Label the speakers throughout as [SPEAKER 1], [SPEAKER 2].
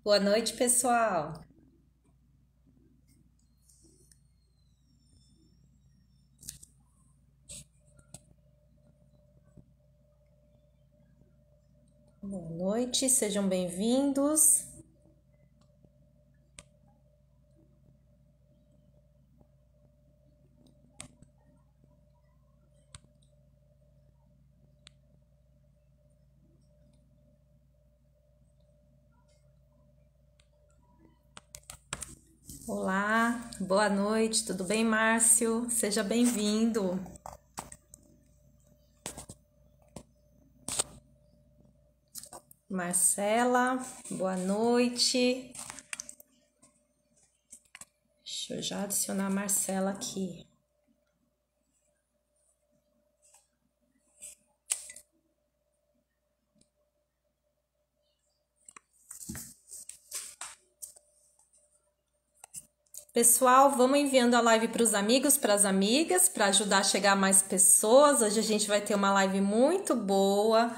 [SPEAKER 1] Boa noite, pessoal. Boa noite, sejam bem-vindos. Olá, boa noite, tudo bem, Márcio? Seja bem-vindo. Marcela, boa noite. Deixa eu já adicionar a Marcela aqui. Pessoal, vamos enviando a live para os amigos, para as amigas, para ajudar a chegar a mais pessoas. Hoje a gente vai ter uma live muito boa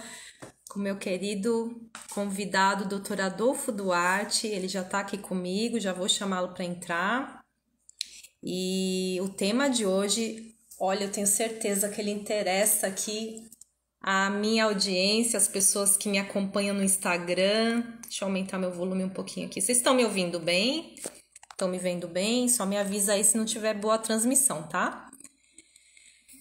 [SPEAKER 1] com meu querido convidado, Dr. Adolfo Duarte. Ele já está aqui comigo, já vou chamá-lo para entrar. E o tema de hoje, olha, eu tenho certeza que ele interessa aqui a minha audiência, as pessoas que me acompanham no Instagram. Deixa eu aumentar meu volume um pouquinho aqui. Vocês estão me ouvindo bem? Estão me vendo bem? Só me avisa aí se não tiver boa transmissão, tá?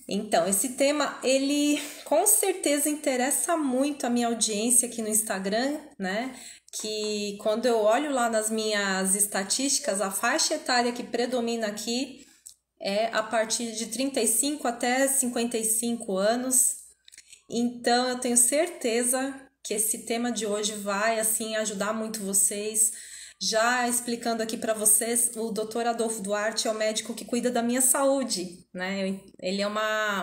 [SPEAKER 1] Então, esse tema, ele com certeza interessa muito a minha audiência aqui no Instagram, né? Que quando eu olho lá nas minhas estatísticas, a faixa etária que predomina aqui é a partir de 35 até 55 anos. Então, eu tenho certeza que esse tema de hoje vai, assim, ajudar muito vocês. Já explicando aqui para vocês, o Dr. Adolfo Duarte é o médico que cuida da minha saúde, né? Ele é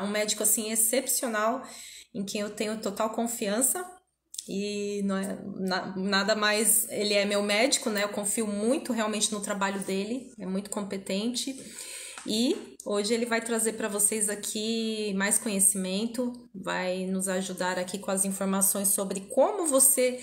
[SPEAKER 1] um médico, assim, excepcional, em quem eu tenho total confiança. E não é nada mais, ele é meu médico, né? Eu confio muito realmente no trabalho dele, é muito competente. E hoje ele vai trazer para vocês aqui mais conhecimento, vai nos ajudar aqui com as informações sobre como você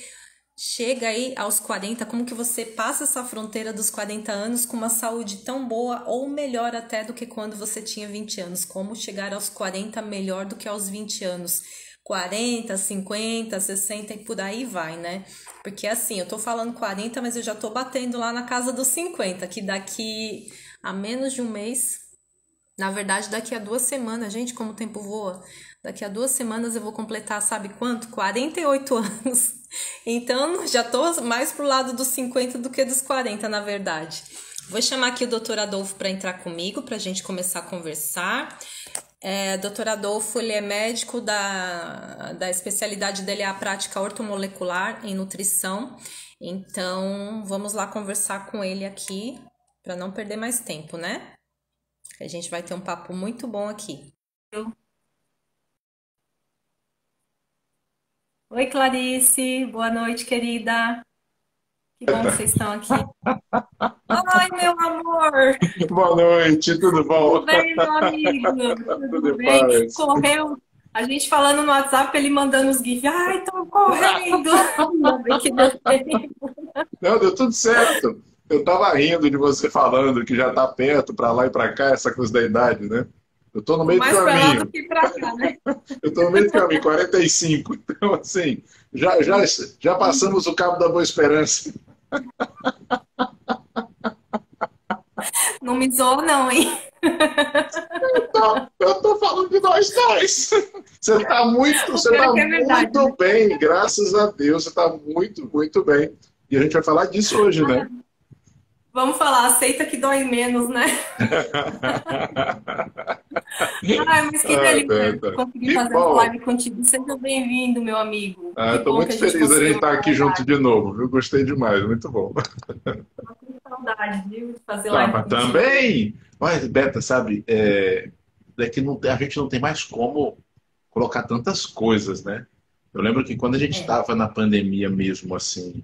[SPEAKER 1] chega aí aos 40, como que você passa essa fronteira dos 40 anos com uma saúde tão boa ou melhor até do que quando você tinha 20 anos. Como chegar aos 40 melhor do que aos 20 anos. 40, 50, 60 e por aí vai, né? Porque assim, eu tô falando 40, mas eu já tô batendo lá na casa dos 50, que daqui a menos de um mês, na verdade daqui a 2 semanas, gente, como o tempo voa. Daqui a 2 semanas eu vou completar, sabe quanto? 48 anos. Então, já tô mais pro lado dos 50 do que dos 40, na verdade. Vou chamar aqui o Dr. Adolfo para entrar comigo, para a gente começar a conversar. Dr. Adolfo, ele é médico da especialidade dele é a prática ortomolecular em nutrição. Então, vamos lá conversar com ele aqui, para não perder mais tempo, né? A gente vai ter um papo muito bom aqui. Oi, Clarice. Boa noite, querida. Que bom que vocês estão aqui. Oi, meu amor.
[SPEAKER 2] Boa noite, tudo bom?
[SPEAKER 1] Tudo bem, meu amigo?
[SPEAKER 2] Tudo
[SPEAKER 1] Tudo
[SPEAKER 2] em
[SPEAKER 1] bem?
[SPEAKER 2] paz.
[SPEAKER 1] Correu. A gente falando no WhatsApp, ele mandando os GIFs. Ai, tô correndo. Ainda bem que deu tempo.
[SPEAKER 2] Não, deu tudo certo. Eu tava rindo de você falando que já tá perto, pra lá e pra cá, essa coisa da idade, né? Eu tô no
[SPEAKER 1] Tô
[SPEAKER 2] meio do
[SPEAKER 1] mais pra lá do
[SPEAKER 2] caminho.
[SPEAKER 1] que pra cá, né?
[SPEAKER 2] Eu tô no meio do caminho, 45. Então, assim, já, já, já passamos o Cabo da Boa Esperança.
[SPEAKER 1] Não me zoa, não, hein?
[SPEAKER 2] Eu tô falando de nós dois.
[SPEAKER 1] O
[SPEAKER 2] Você
[SPEAKER 1] pior é
[SPEAKER 2] tá
[SPEAKER 1] que é verdade,
[SPEAKER 2] muito
[SPEAKER 1] né?
[SPEAKER 2] bem, graças a Deus, você tá muito, muito bem. E a gente vai falar disso hoje, né?
[SPEAKER 1] Vamos falar, aceita que dói menos, né? Ai, mas que
[SPEAKER 2] Ah,
[SPEAKER 1] delícia
[SPEAKER 2] tá, tá.
[SPEAKER 1] conseguir
[SPEAKER 2] Que
[SPEAKER 1] fazer essa
[SPEAKER 2] bom.
[SPEAKER 1] live contigo. Seja bem-vindo, meu amigo.
[SPEAKER 2] Ah,
[SPEAKER 1] Que
[SPEAKER 2] estou
[SPEAKER 1] bom que
[SPEAKER 2] muito
[SPEAKER 1] a gente
[SPEAKER 2] feliz a gente
[SPEAKER 1] conseguiu
[SPEAKER 2] estar
[SPEAKER 1] marcar
[SPEAKER 2] aqui
[SPEAKER 1] uma
[SPEAKER 2] junto
[SPEAKER 1] live.
[SPEAKER 2] de novo, viu? Gostei demais, muito bom.
[SPEAKER 1] Tô com saudade, viu, de fazer
[SPEAKER 2] Ah,
[SPEAKER 1] live
[SPEAKER 2] mas
[SPEAKER 1] contigo.
[SPEAKER 2] também, olha, Beta, sabe, que não, a gente não tem mais como colocar tantas coisas, né? Eu lembro que quando a gente
[SPEAKER 1] É.
[SPEAKER 2] estava na pandemia mesmo, assim,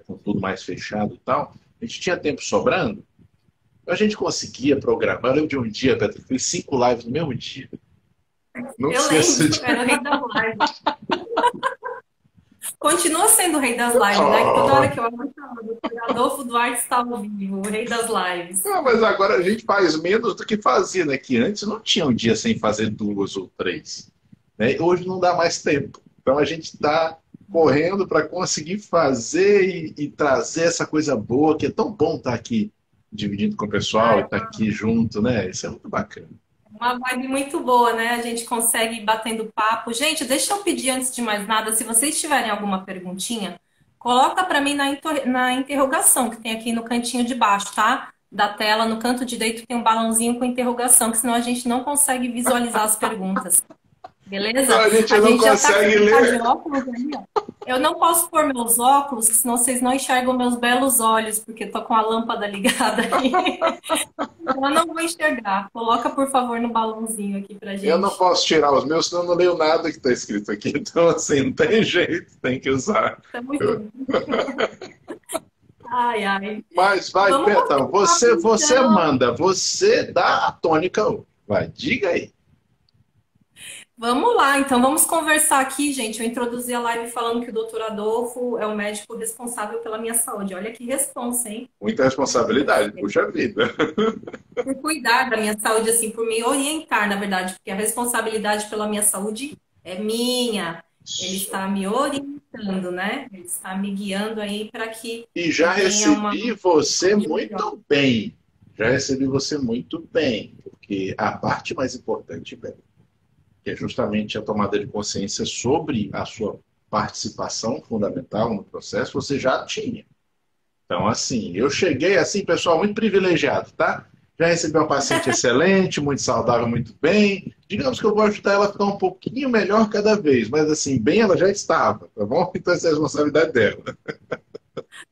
[SPEAKER 2] com tudo mais fechado e tal, a gente tinha tempo sobrando, a gente conseguia programar. Eu lembro de um dia, Beta, que fiz 5 lives no mesmo dia. Nunca
[SPEAKER 1] Eu
[SPEAKER 2] esqueci
[SPEAKER 1] lembro,
[SPEAKER 2] disso.
[SPEAKER 1] era o rei da live. Continua sendo o rei das lives, né? Que toda hora
[SPEAKER 2] Oh,
[SPEAKER 1] que eu abro, tá lá, doutor Adolfo Duarte está ao vivo, o rei das lives.
[SPEAKER 2] não, mas agora a gente faz menos do que fazia, né? Que antes não tinha um dia sem fazer duas ou três. Né? Hoje não dá mais tempo. Então a gente está correndo para conseguir fazer e trazer essa coisa boa, que é tão bom estar aqui dividindo com o pessoal
[SPEAKER 1] Ah,
[SPEAKER 2] e estar aqui junto, né? Isso é muito bacana.
[SPEAKER 1] uma vibe muito boa, né? A gente consegue ir batendo papo. Gente, deixa eu pedir antes de mais nada, se vocês tiverem alguma perguntinha, coloca para mim na interrogação que tem aqui no cantinho de baixo, tá? Da tela, no canto direito tem um balãozinho com interrogação, que senão a gente não consegue visualizar as perguntas.
[SPEAKER 2] Então
[SPEAKER 1] Beleza?
[SPEAKER 2] a gente
[SPEAKER 1] A
[SPEAKER 2] não
[SPEAKER 1] gente já tá,
[SPEAKER 2] consegue
[SPEAKER 1] tá de
[SPEAKER 2] ler.
[SPEAKER 1] óculos aí, ó. Eu não posso pôr meus óculos, senão vocês não enxergam meus belos olhos, porque tô com a lâmpada ligada aí. Então eu não vou enxergar. Coloca, por favor, no balãozinho aqui pra
[SPEAKER 2] Eu não
[SPEAKER 1] gente.
[SPEAKER 2] posso tirar os meus, senão eu não leio nada que está escrito aqui. Então, assim, não tem jeito, tem que usar.
[SPEAKER 1] Tamo junto. Ai, ai.
[SPEAKER 2] Mas vai,
[SPEAKER 1] Vamos
[SPEAKER 2] Beta,
[SPEAKER 1] bater um papo
[SPEAKER 2] você
[SPEAKER 1] então.
[SPEAKER 2] manda, você dá a tônica. Vai, diga aí.
[SPEAKER 1] Vamos lá, então vamos conversar aqui, gente. Eu introduzi a live falando que o doutor Adolfo é o médico responsável pela minha saúde. Olha que responsa, hein?
[SPEAKER 2] Muita responsabilidade, puxa vida.
[SPEAKER 1] Por cuidar da minha saúde, assim, por me orientar, na verdade, porque a responsabilidade pela minha saúde é minha. Ele está me orientando, né? Ele está me guiando aí para que
[SPEAKER 2] E já
[SPEAKER 1] eu tenha uma
[SPEAKER 2] recebi você
[SPEAKER 1] saúde melhor.
[SPEAKER 2] muito bem. Já recebi você muito bem, porque a parte mais importante, Beta, que é justamente a tomada de consciência sobre a sua participação fundamental no processo, você já tinha. Então, assim, eu cheguei assim, pessoal, muito privilegiado, tá? Já recebi uma paciente excelente, muito saudável, muito bem. Digamos que eu vou ajudar ela a ficar um pouquinho melhor cada vez, mas assim, bem ela já estava, tá bom? Então essa é a responsabilidade dela.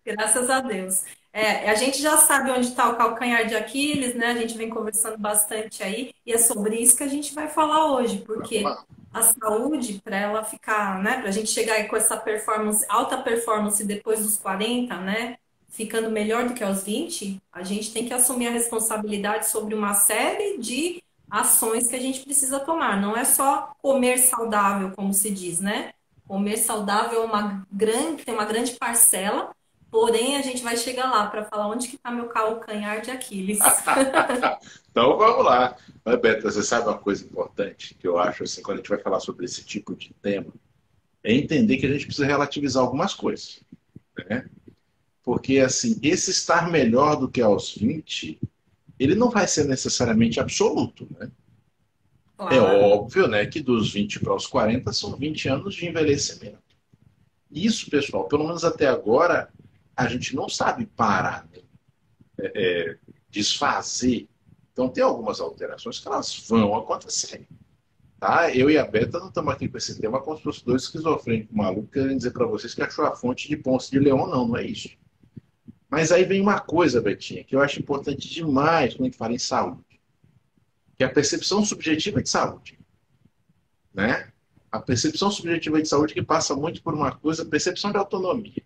[SPEAKER 1] Graças a Deus. É, a gente já sabe onde está o calcanhar de Aquiles, né? A gente vem conversando bastante aí, e é sobre isso que a gente vai falar hoje,
[SPEAKER 2] Vamos
[SPEAKER 1] porque
[SPEAKER 2] lá.
[SPEAKER 1] a saúde, para ela ficar, né? Para a gente chegar aí com essa performance, alta performance depois dos 40, né? Ficando melhor do que aos 20, a gente tem que assumir a responsabilidade sobre uma série de ações que a gente precisa tomar. Não é só comer saudável, como se diz, né? Comer saudável é tem uma grande parcela. Porém, a gente vai chegar lá para falar onde que está meu calcanhar de Aquiles.
[SPEAKER 2] Então vamos lá. Mas, Beto, você sabe uma coisa importante que eu acho assim, quando a gente vai falar sobre esse tipo de tema, é entender que a gente precisa relativizar algumas coisas, né? Porque assim, esse estar melhor do que aos 20, ele não vai ser necessariamente absoluto, né? É
[SPEAKER 1] Claro.
[SPEAKER 2] óbvio, né, que dos 20 para os 40 são 20 anos de envelhecimento. Isso, pessoal, pelo menos até agora, a gente não sabe parar, né? Desfazer. Então, tem algumas alterações que elas vão acontecer. Tá? Eu e a Beta não estamos aqui com esse tema como se fossem dois esquizofrênicos malucos querendo dizer para vocês que achou a fonte de Ponce de Leão, não, não é isso. Mas aí vem uma coisa, Betinha, que eu acho importante demais quando a gente fala em saúde, que é a percepção subjetiva de saúde, né? A percepção subjetiva de saúde que passa muito por uma coisa, a percepção de autonomia.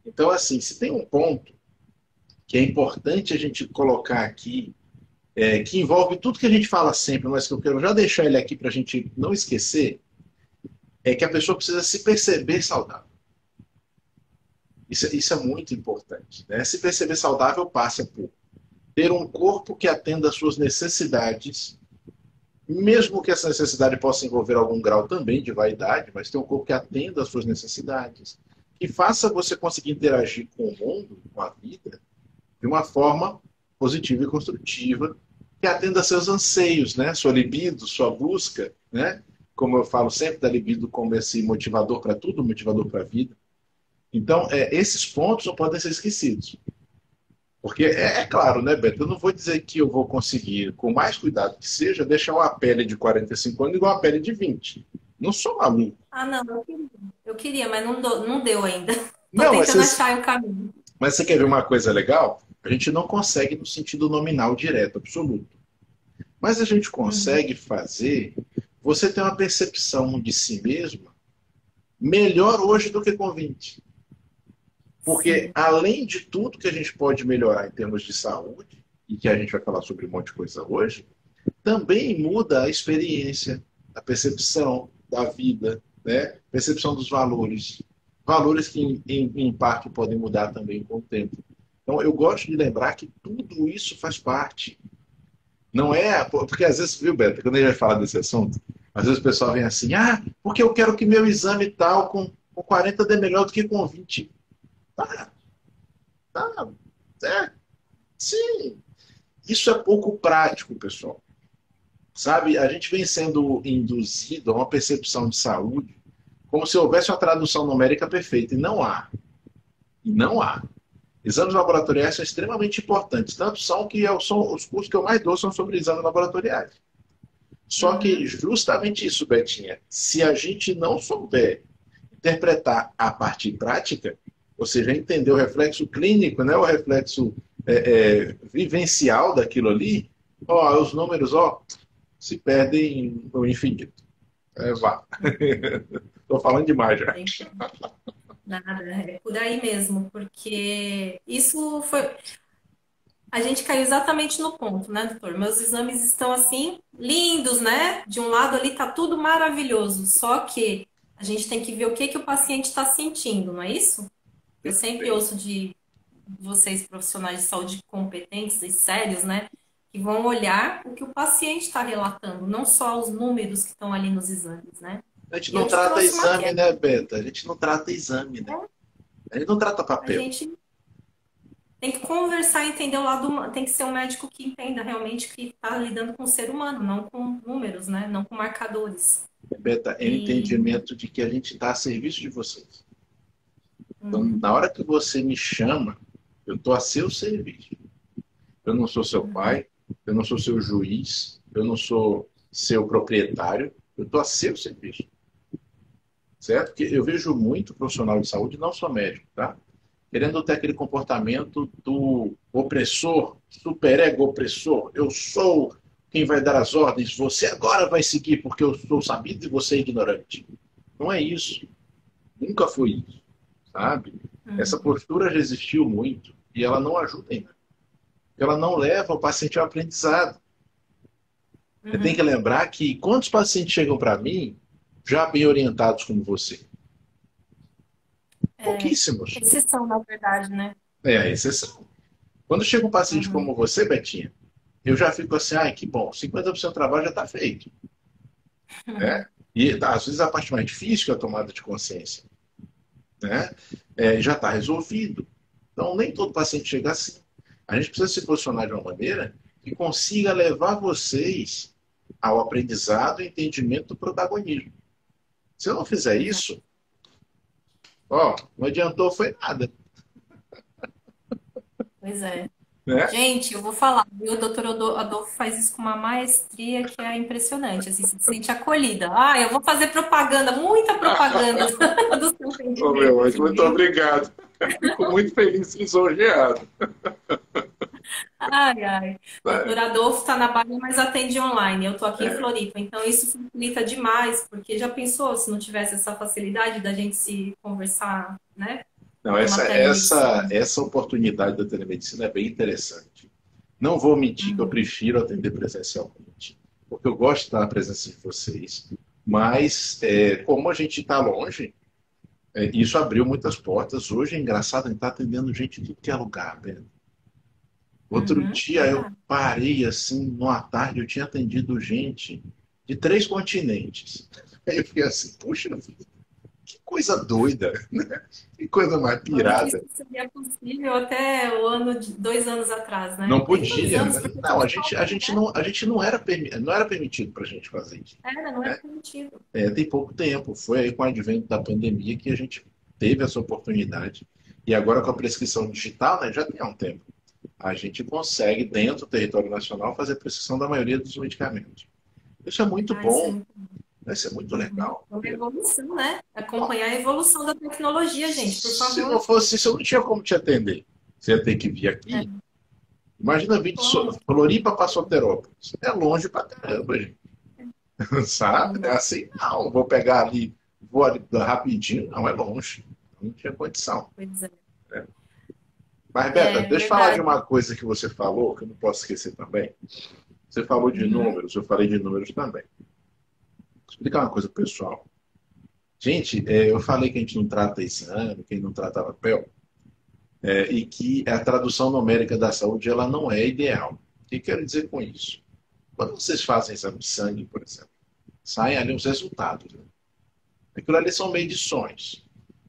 [SPEAKER 2] Então, assim, se tem um ponto que é importante a gente colocar aqui, que envolve tudo que a gente fala sempre, mas que eu quero já deixar ele aqui para a gente não esquecer, é que a pessoa precisa se perceber saudável. Isso é muito importante. Né? Se perceber saudável passa por ter um corpo que atenda às suas necessidades, mesmo que essa necessidade possa envolver algum grau também de vaidade, mas ter um corpo que atenda às suas necessidades, que faça você conseguir interagir com o mundo, com a vida, de uma forma positiva e construtiva, que atenda a seus anseios, né? Sua libido, sua busca, né? Como eu falo sempre da libido como esse motivador para tudo, motivador para a vida. Então, esses pontos não podem ser esquecidos. Porque é claro, né, Beto? Eu não vou dizer que eu vou conseguir, com mais cuidado que seja, deixar uma pele de 45 anos igual a pele de 20. Não sou maluco.
[SPEAKER 1] Ah, não, eu queria. Eu queria, mas não deu ainda. Tô
[SPEAKER 2] Não,
[SPEAKER 1] tentando achar o caminho.
[SPEAKER 2] mas você quer ver uma coisa legal? A gente não consegue no sentido nominal direto, absoluto. Mas a gente
[SPEAKER 1] Uhum.
[SPEAKER 2] consegue fazer você ter uma percepção de si mesma melhor hoje do que com 20. Porque,
[SPEAKER 1] Sim.
[SPEAKER 2] além de tudo que a gente pode melhorar em termos de saúde, e que a gente vai falar sobre um monte de coisa hoje, também muda a experiência, a percepção da vida. né? Percepção dos valores. Valores que, em parte, podem mudar também com o tempo. Então, eu gosto de lembrar que tudo isso faz parte. Não é. Porque às vezes, viu, Beto, quando a gente vai falar desse assunto, às vezes o pessoal vem assim: porque eu quero que meu exame tal com 40 dê melhor do que com 20. Tá, tá, é, sim. Isso é pouco prático, pessoal. Sabe, a gente vem sendo induzido a uma percepção de saúde como se houvesse uma tradução numérica perfeita, e não há. E não há. Exames laboratoriais são extremamente importantes, tanto são que são os cursos que eu mais dou são sobre exames laboratoriais. Só que justamente isso, Betinha, se a gente não souber interpretar a parte prática, ou seja, entender o reflexo clínico, né, o reflexo vivencial daquilo ali, os números se perdem no infinito. Vá. Estou falando demais já.
[SPEAKER 1] Nada, é por aí mesmo, porque isso foi. A gente caiu exatamente no ponto, né, doutor? Meus exames estão assim, lindos, né? De um lado ali tá tudo maravilhoso, só que a gente tem que ver o que que o paciente está sentindo, não é isso? Eu sempre ouço de vocês, profissionais de saúde competentes e sérios, né? Que vão olhar o que o paciente está relatando, não só os números que estão ali nos exames, né?
[SPEAKER 2] A gente
[SPEAKER 1] E eu
[SPEAKER 2] não
[SPEAKER 1] te
[SPEAKER 2] trata
[SPEAKER 1] trouxe uma
[SPEAKER 2] exame,
[SPEAKER 1] queda.
[SPEAKER 2] né, Beta? A gente não trata exame, né? A gente não trata
[SPEAKER 1] A
[SPEAKER 2] papel.
[SPEAKER 1] gente tem que conversar, entender o lado humano. Tem que ser um médico que entenda realmente que está lidando com o ser humano, não com números, né? Não com marcadores.
[SPEAKER 2] Beta, é o
[SPEAKER 1] E
[SPEAKER 2] entendimento de que a gente está a serviço de vocês. Então,
[SPEAKER 1] uhum,
[SPEAKER 2] na hora que você me chama, eu estou a seu serviço. Eu não sou seu
[SPEAKER 1] uhum,
[SPEAKER 2] pai, eu não sou seu juiz, eu não sou seu proprietário, eu estou a seu serviço. Certo? Porque eu vejo muito profissional de saúde, não só médico, tá? Querendo ter aquele comportamento do opressor, superego opressor. Eu sou quem vai dar as ordens, você agora vai seguir porque eu sou sabido e você é ignorante. Não é isso. Nunca foi isso, sabe? Essa
[SPEAKER 1] uhum,
[SPEAKER 2] postura já existiu muito e ela não ajuda em nada. Ela não leva o paciente ao aprendizado. Você tem que
[SPEAKER 1] uhum.
[SPEAKER 2] lembrar que quantos pacientes chegam para mim já bem orientados como você?
[SPEAKER 1] É,
[SPEAKER 2] Pouquíssimos.
[SPEAKER 1] exceção, na verdade, né?
[SPEAKER 2] É a exceção. Quando chega um paciente
[SPEAKER 1] Uhum,
[SPEAKER 2] como você, Betinha, eu já fico assim, que bom, 50% do trabalho já está feito. Né? E às vezes a parte mais difícil, que é a tomada de consciência, né? Já está resolvido. Então, nem todo paciente chega assim. A gente precisa se posicionar de uma maneira que consiga levar vocês ao aprendizado e entendimento do protagonismo. Se eu não fizer
[SPEAKER 1] exato.
[SPEAKER 2] isso, não adiantou foi nada.
[SPEAKER 1] Pois é.
[SPEAKER 2] Né?
[SPEAKER 1] Gente, eu vou falar, viu? O doutor Adolfo faz isso com uma maestria que é impressionante, assim, se sente acolhida. Ah, eu vou fazer propaganda, muita propaganda do seu
[SPEAKER 2] Meu
[SPEAKER 1] atendimento
[SPEAKER 2] anjo,
[SPEAKER 1] aqui,
[SPEAKER 2] muito
[SPEAKER 1] viu?
[SPEAKER 2] obrigado. Fico muito feliz e lisonjeado.
[SPEAKER 1] Ai, ai. Doutor Adolfo está na Bahia, mas atende online. Eu estou aqui em
[SPEAKER 2] É.
[SPEAKER 1] Floripa, então isso facilita demais, porque já pensou se não tivesse essa facilidade da gente se conversar, né?
[SPEAKER 2] Não,
[SPEAKER 1] Numa telemedicina?
[SPEAKER 2] essa oportunidade da telemedicina é bem interessante. Não vou mentir que eu
[SPEAKER 1] Uhum,
[SPEAKER 2] prefiro atender presencialmente, porque eu gosto de estar na presença de vocês, mas como a gente está longe, isso abriu muitas portas. Hoje é engraçado, a gente está atendendo gente de tudo que é lugar. Né? Outro dia eu
[SPEAKER 1] verdade.
[SPEAKER 2] parei assim, numa tarde, eu tinha atendido gente de 3 continentes. Aí eu fiquei assim, puxa, que coisa doida, né? Que coisa mais
[SPEAKER 1] Olha que isso
[SPEAKER 2] pirada.
[SPEAKER 1] seria possível até o ano de 2 anos atrás, né?
[SPEAKER 2] Não
[SPEAKER 1] Nem 2 anos,
[SPEAKER 2] podia.
[SPEAKER 1] porque
[SPEAKER 2] Não,
[SPEAKER 1] faz falta, né?
[SPEAKER 2] a gente não era, não era permitido para a gente fazer isso.
[SPEAKER 1] Era, não era
[SPEAKER 2] Né?
[SPEAKER 1] permitido.
[SPEAKER 2] Tem pouco tempo. Foi aí com o advento da pandemia que a gente teve essa oportunidade. E agora com a prescrição digital, né, já tem há um tempo. A gente consegue, dentro do território nacional, fazer a prescrição da maioria dos medicamentos. Isso é muito
[SPEAKER 1] Ah, isso é
[SPEAKER 2] bom.
[SPEAKER 1] muito.
[SPEAKER 2] Isso é muito
[SPEAKER 1] Uhum.
[SPEAKER 2] legal.
[SPEAKER 1] É uma evolução, né? Acompanhar a evolução da tecnologia, gente, por
[SPEAKER 2] Se não
[SPEAKER 1] favor.
[SPEAKER 2] fosse isso, eu não tinha como te atender. Você ia ter que vir
[SPEAKER 1] É,
[SPEAKER 2] aqui. Imagina vir de
[SPEAKER 1] como?
[SPEAKER 2] Floripa para Soterópolis. É longe pra caramba, gente. Sabe? É
[SPEAKER 1] Caramba.
[SPEAKER 2] assim, não. Vou pegar ali, vou ali rapidinho. Não, é longe. Não tinha condição.
[SPEAKER 1] Pois é.
[SPEAKER 2] Né? Mas, Beta,
[SPEAKER 1] É
[SPEAKER 2] deixa eu falar de
[SPEAKER 1] verdade.
[SPEAKER 2] uma coisa que você falou, que eu não posso esquecer também. Você falou de
[SPEAKER 1] Uhum.
[SPEAKER 2] números, eu falei de números também. Vou explicar uma coisa pro pessoal. Gente, eu falei que a gente não trata exame, que a gente não trata papel, e que a tradução numérica da saúde ela não é ideal. O que quero dizer com isso? Quando vocês fazem exame de sangue, por exemplo, saem ali os resultados. Né? Aquilo ali são medições.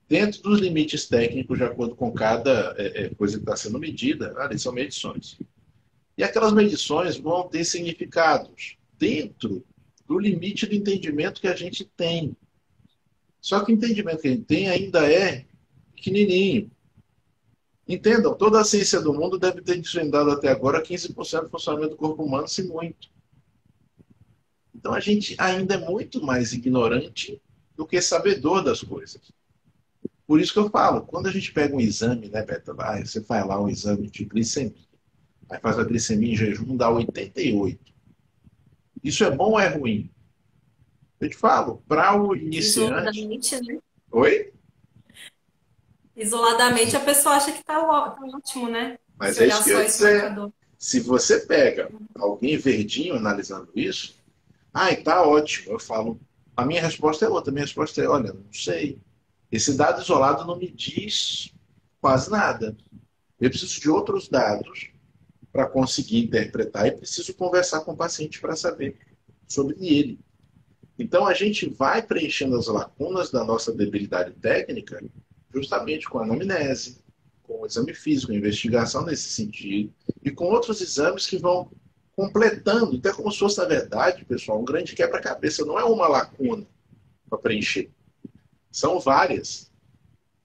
[SPEAKER 2] Dentro dos limites técnicos, de acordo com cada coisa que está sendo medida, ali são medições. E aquelas medições vão ter significados dentro do limite do entendimento que a gente tem. Só que o entendimento que a gente tem ainda é pequenininho. Entendam, toda a ciência do mundo deve ter desvendado até agora 15% do funcionamento do corpo humano, se muito. Então a gente ainda é muito mais ignorante do que sabedor das coisas. Por isso que eu falo, quando a gente pega um exame, né, Beta, você faz lá um exame de glicemia, aí faz a glicemia em jejum, dá 88. Isso é bom ou é ruim? Eu te falo, para o iniciante...
[SPEAKER 1] Isoladamente, né?
[SPEAKER 2] Oi?
[SPEAKER 1] Isoladamente a pessoa acha que tá ótimo, né?
[SPEAKER 2] Mas
[SPEAKER 1] Se
[SPEAKER 2] é
[SPEAKER 1] olhar
[SPEAKER 2] isso que eu
[SPEAKER 1] só
[SPEAKER 2] ia
[SPEAKER 1] esse
[SPEAKER 2] dizer.
[SPEAKER 1] marcador.
[SPEAKER 2] Se você pega alguém verdinho analisando isso, ai, tá ótimo. Eu falo, a minha resposta é outra. A minha resposta é, olha, não sei. Esse dado isolado não me diz quase nada. Eu preciso de outros dados para conseguir interpretar e preciso conversar com o paciente para saber sobre ele. Então a gente vai preenchendo as lacunas da nossa debilidade técnica justamente com a anamnese, com o exame físico, a investigação nesse sentido, e com outros exames que vão completando, até como se fosse, na verdade, pessoal, um grande quebra-cabeça. Não é uma lacuna para preencher, são várias.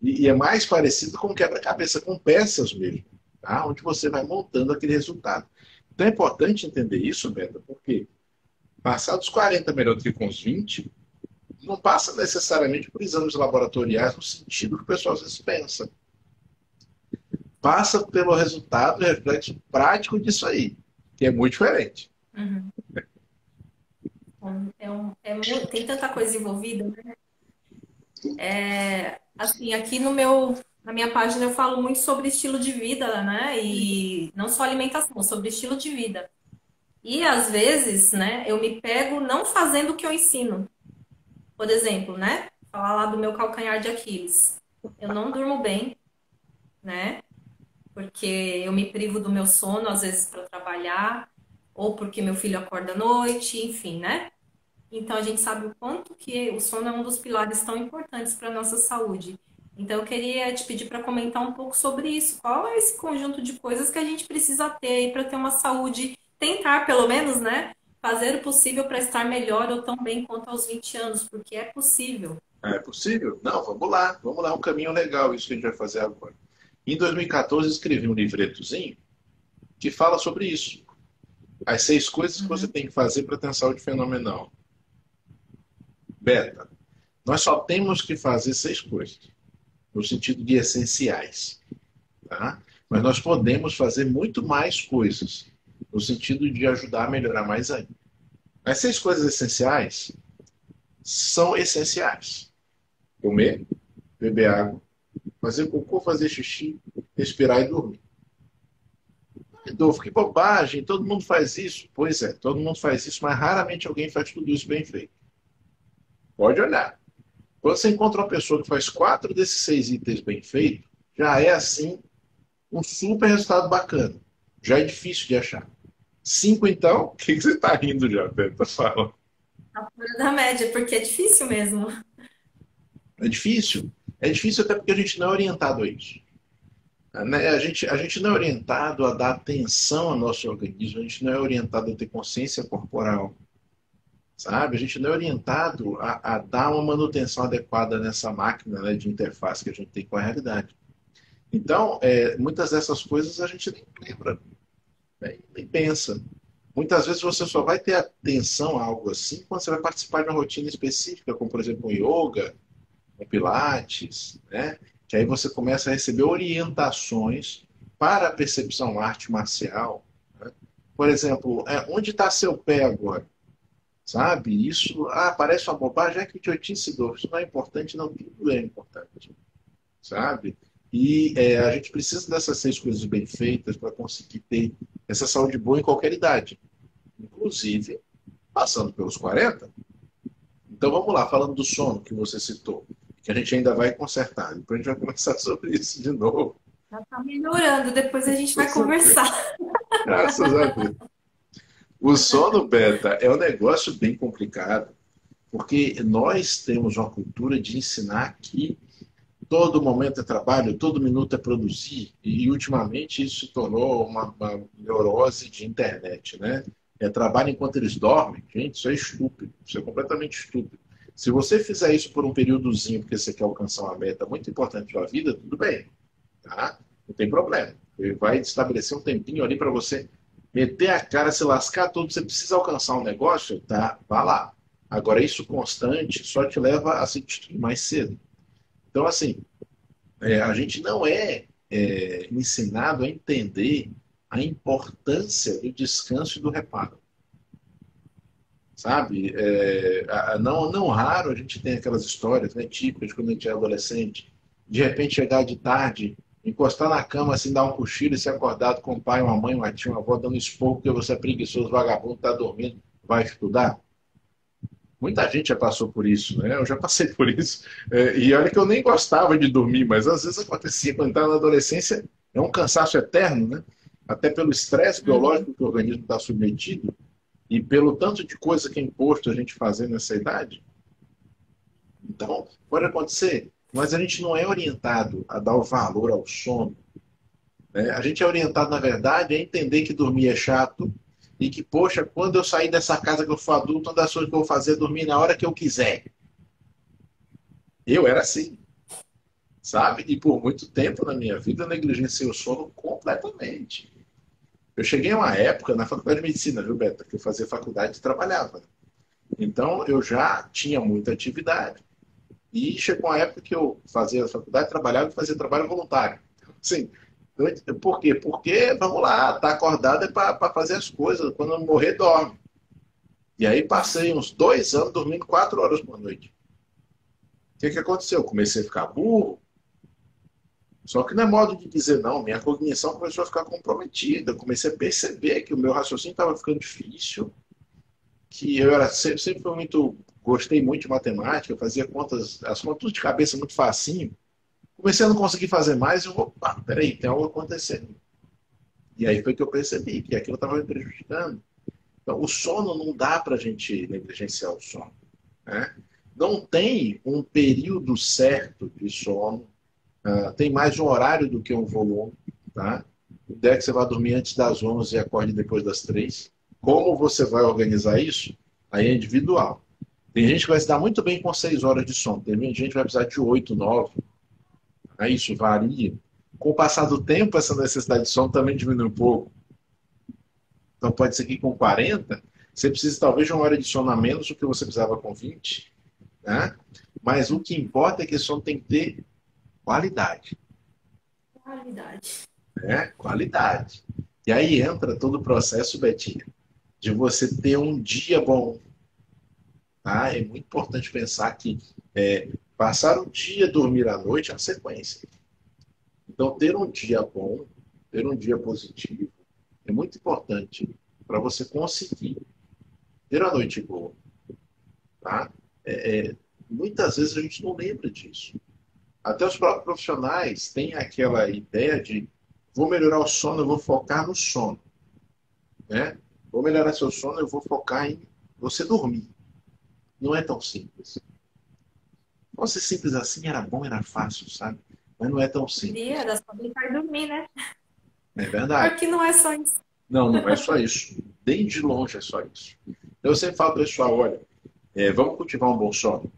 [SPEAKER 2] E é mais parecido com um quebra-cabeça, com peças mesmo, tá? Onde você vai montando aquele resultado. Então é importante entender isso, Beta, porque passar dos 40 melhor do que com os 20, não passa necessariamente por exames laboratoriais no sentido que o pessoal às vezes pensa. Passa pelo resultado e reflexo prático disso aí, que é muito diferente.
[SPEAKER 1] Uhum. Tem tanta coisa envolvida, né? Assim, aqui na minha página eu falo muito sobre estilo de vida, né? E não só alimentação, sobre estilo de vida. E às vezes, né, eu me pego não fazendo o que eu ensino. Por exemplo, né? Falar lá do meu calcanhar de Aquiles. Eu não durmo bem, né? Porque eu me privo do meu sono, às vezes, para trabalhar, ou porque meu filho acorda à noite, enfim, né? Então a gente sabe o quanto que o sono é um dos pilares tão importantes para a nossa saúde. Então eu queria te pedir para comentar um pouco sobre isso. Qual é esse conjunto de coisas que a gente precisa ter aí para ter uma saúde, tentar pelo menos, né? Fazer o possível para estar melhor ou tão bem quanto aos 20 anos, porque é possível.
[SPEAKER 2] É possível? Não, vamos lá, um caminho legal, isso que a gente vai fazer agora. Em 2014, eu escrevi um livretozinho que fala sobre isso. As 6 coisas que você
[SPEAKER 1] Uhum.
[SPEAKER 2] tem que fazer para ter uma saúde fenomenal. Beta, nós só temos que fazer 6 coisas, no sentido de essenciais. Tá? Mas nós podemos fazer muito mais coisas, no sentido de ajudar a melhorar mais ainda. As 6 coisas essenciais são essenciais. Comer, beber água, fazer cocô, fazer xixi, respirar e dormir. Adolfo, que bobagem, todo mundo faz isso. Pois é, todo mundo faz isso, mas raramente alguém faz tudo isso bem feito. Pode olhar. Quando você encontra uma pessoa que faz 4 desses 6 itens bem feitos, já é assim um super resultado bacana. Já é difícil de achar. 5, então, o que você está rindo já, Tenta? Fala.
[SPEAKER 1] Tá fora da média, porque é difícil mesmo.
[SPEAKER 2] É difícil. É difícil até porque a gente não é orientado a isso. Né? A gente não é orientado a dar atenção ao nosso organismo, a gente não é orientado a ter consciência corporal, sabe? A gente não é orientado a dar uma manutenção adequada nessa máquina, né, de interface que a gente tem com a realidade. Então, muitas dessas coisas a gente nem lembra, né, nem pensa. Muitas vezes você só vai ter atenção a algo assim quando você vai participar de uma rotina específica, como por exemplo um yoga, um pilates, né? Que aí você começa a receber orientações para a percepção arte marcial. Né? Por exemplo, onde está seu pé agora? Sabe? Isso parece uma bobagem, é que idiotice, isso não é importante, não, tudo é importante. Sabe? E a gente precisa dessas 6 coisas bem feitas para conseguir ter essa saúde boa em qualquer idade. Inclusive, passando pelos 40. Então vamos lá, falando do sono que você citou, que a gente ainda vai consertar. Depois a gente vai conversar sobre isso de novo.
[SPEAKER 1] Já tá melhorando, depois a gente vai conversar.
[SPEAKER 2] Graças a Deus. O sono beta é um negócio bem complicado, porque nós temos uma cultura de ensinar que todo momento é trabalho, todo minuto é produzir, e ultimamente isso se tornou uma neurose de internet, né? É trabalho enquanto eles dormem. Gente, isso é estúpido, isso é completamente estúpido. Se você fizer isso por um períodozinho, porque você quer alcançar uma meta muito importante da sua vida, tudo bem, tá? Não tem problema. Ele vai estabelecer um tempinho ali para você meter a cara, se lascar tudo, você precisa alcançar um negócio, tá? Vá lá. Agora, isso constante só te leva a se destruir mais cedo. Então, assim, a gente não é ensinado a entender a importância do descanso e do reparo. Sabe? Não raro a gente tem aquelas histórias, né, típicas de quando a gente é adolescente, de repente chegar de tarde, encostar na cama, assim, dar um cochilo e ser acordado com o pai, uma mãe, uma tia, uma avó dando esporro porque você é preguiçoso, vagabundo, está dormindo, vai estudar. Muita gente já passou por isso, né? Eu já passei por isso. E olha que eu nem gostava de dormir, mas às vezes acontecia quando estava na adolescência, é um cansaço eterno, né? Até pelo estresse
[SPEAKER 1] Uhum.
[SPEAKER 2] biológico que o organismo está submetido e pelo tanto de coisa que é imposto a gente fazer nessa idade. Então, pode acontecer, mas a gente não é orientado a dar o valor ao sono, né? A gente é orientado, na verdade, a entender que dormir é chato e que, poxa, quando eu sair dessa casa que eu for adulto, uma das coisas que eu vou fazer é dormir na hora que eu quiser. Eu era assim, sabe? E por muito tempo na minha vida eu negligenciei o sono completamente. Eu cheguei a uma época na faculdade de medicina, viu, Beto? Que eu fazia faculdade e trabalhava. Então eu já tinha muita atividade. E chegou uma época que eu fazia faculdade, trabalhava e fazia trabalho voluntário. Sim. Por quê? Porque, vamos lá, tá acordado é para fazer as coisas. Quando eu morrer, dorme. E aí passei uns 2 anos dormindo 4 horas por noite. O que aconteceu? Eu comecei a ficar burro. Só que não é modo de dizer não, minha cognição começou a ficar comprometida. Eu comecei a perceber que o meu raciocínio estava ficando difícil, que eu era sempre fui muito, gostei muito de matemática, eu fazia contas, as contas tudo de cabeça muito facinho. Comecei a não conseguir fazer mais, eu vou, peraí, tem algo acontecendo. E aí foi que eu percebi que aquilo estava me prejudicando. Então, o sono não dá para a gente negligenciar o sono, né? Não tem um período certo de sono. Tem mais um horário do que um volume, tá? O ideia é que você vá dormir antes das 11 e acorde depois das 3. Como você vai organizar isso? Aí é individual. Tem gente que vai se dar muito bem com 6 horas de sono. Tem gente que vai precisar de 8, 9. Aí isso varia. Com o passar do tempo, essa necessidade de sono também diminui um pouco. Então pode ser que com 40, você precise talvez de uma hora de sono a menos do que você precisava com 20. Né? Mas o que importa é que esse sono tem que ter qualidade.
[SPEAKER 1] Qualidade.
[SPEAKER 2] Né? Qualidade. E aí entra todo o processo, Betinha, de você ter um dia bom. Tá? É muito importante pensar que passar o dia, dormir à noite é uma sequência. Então, ter um dia bom, ter um dia positivo, é muito importante para você conseguir ter a noite boa. Tá? Muitas vezes a gente não lembra disso. Até os próprios profissionais têm aquela ideia de vou melhorar o sono, eu vou focar no sono. Né? Vou melhorar seu sono, eu vou focar em você dormir. Não é tão simples. Se fosse simples assim, era bom, era fácil, sabe? Mas não é tão
[SPEAKER 1] Queria,
[SPEAKER 2] simples.
[SPEAKER 1] era só deitar e dormir, né?
[SPEAKER 2] É verdade.
[SPEAKER 1] Porque não é só isso.
[SPEAKER 2] Não, não é só isso. Nem de longe é só isso. Eu sempre falo para o pessoal, olha, vamos cultivar um bom sono.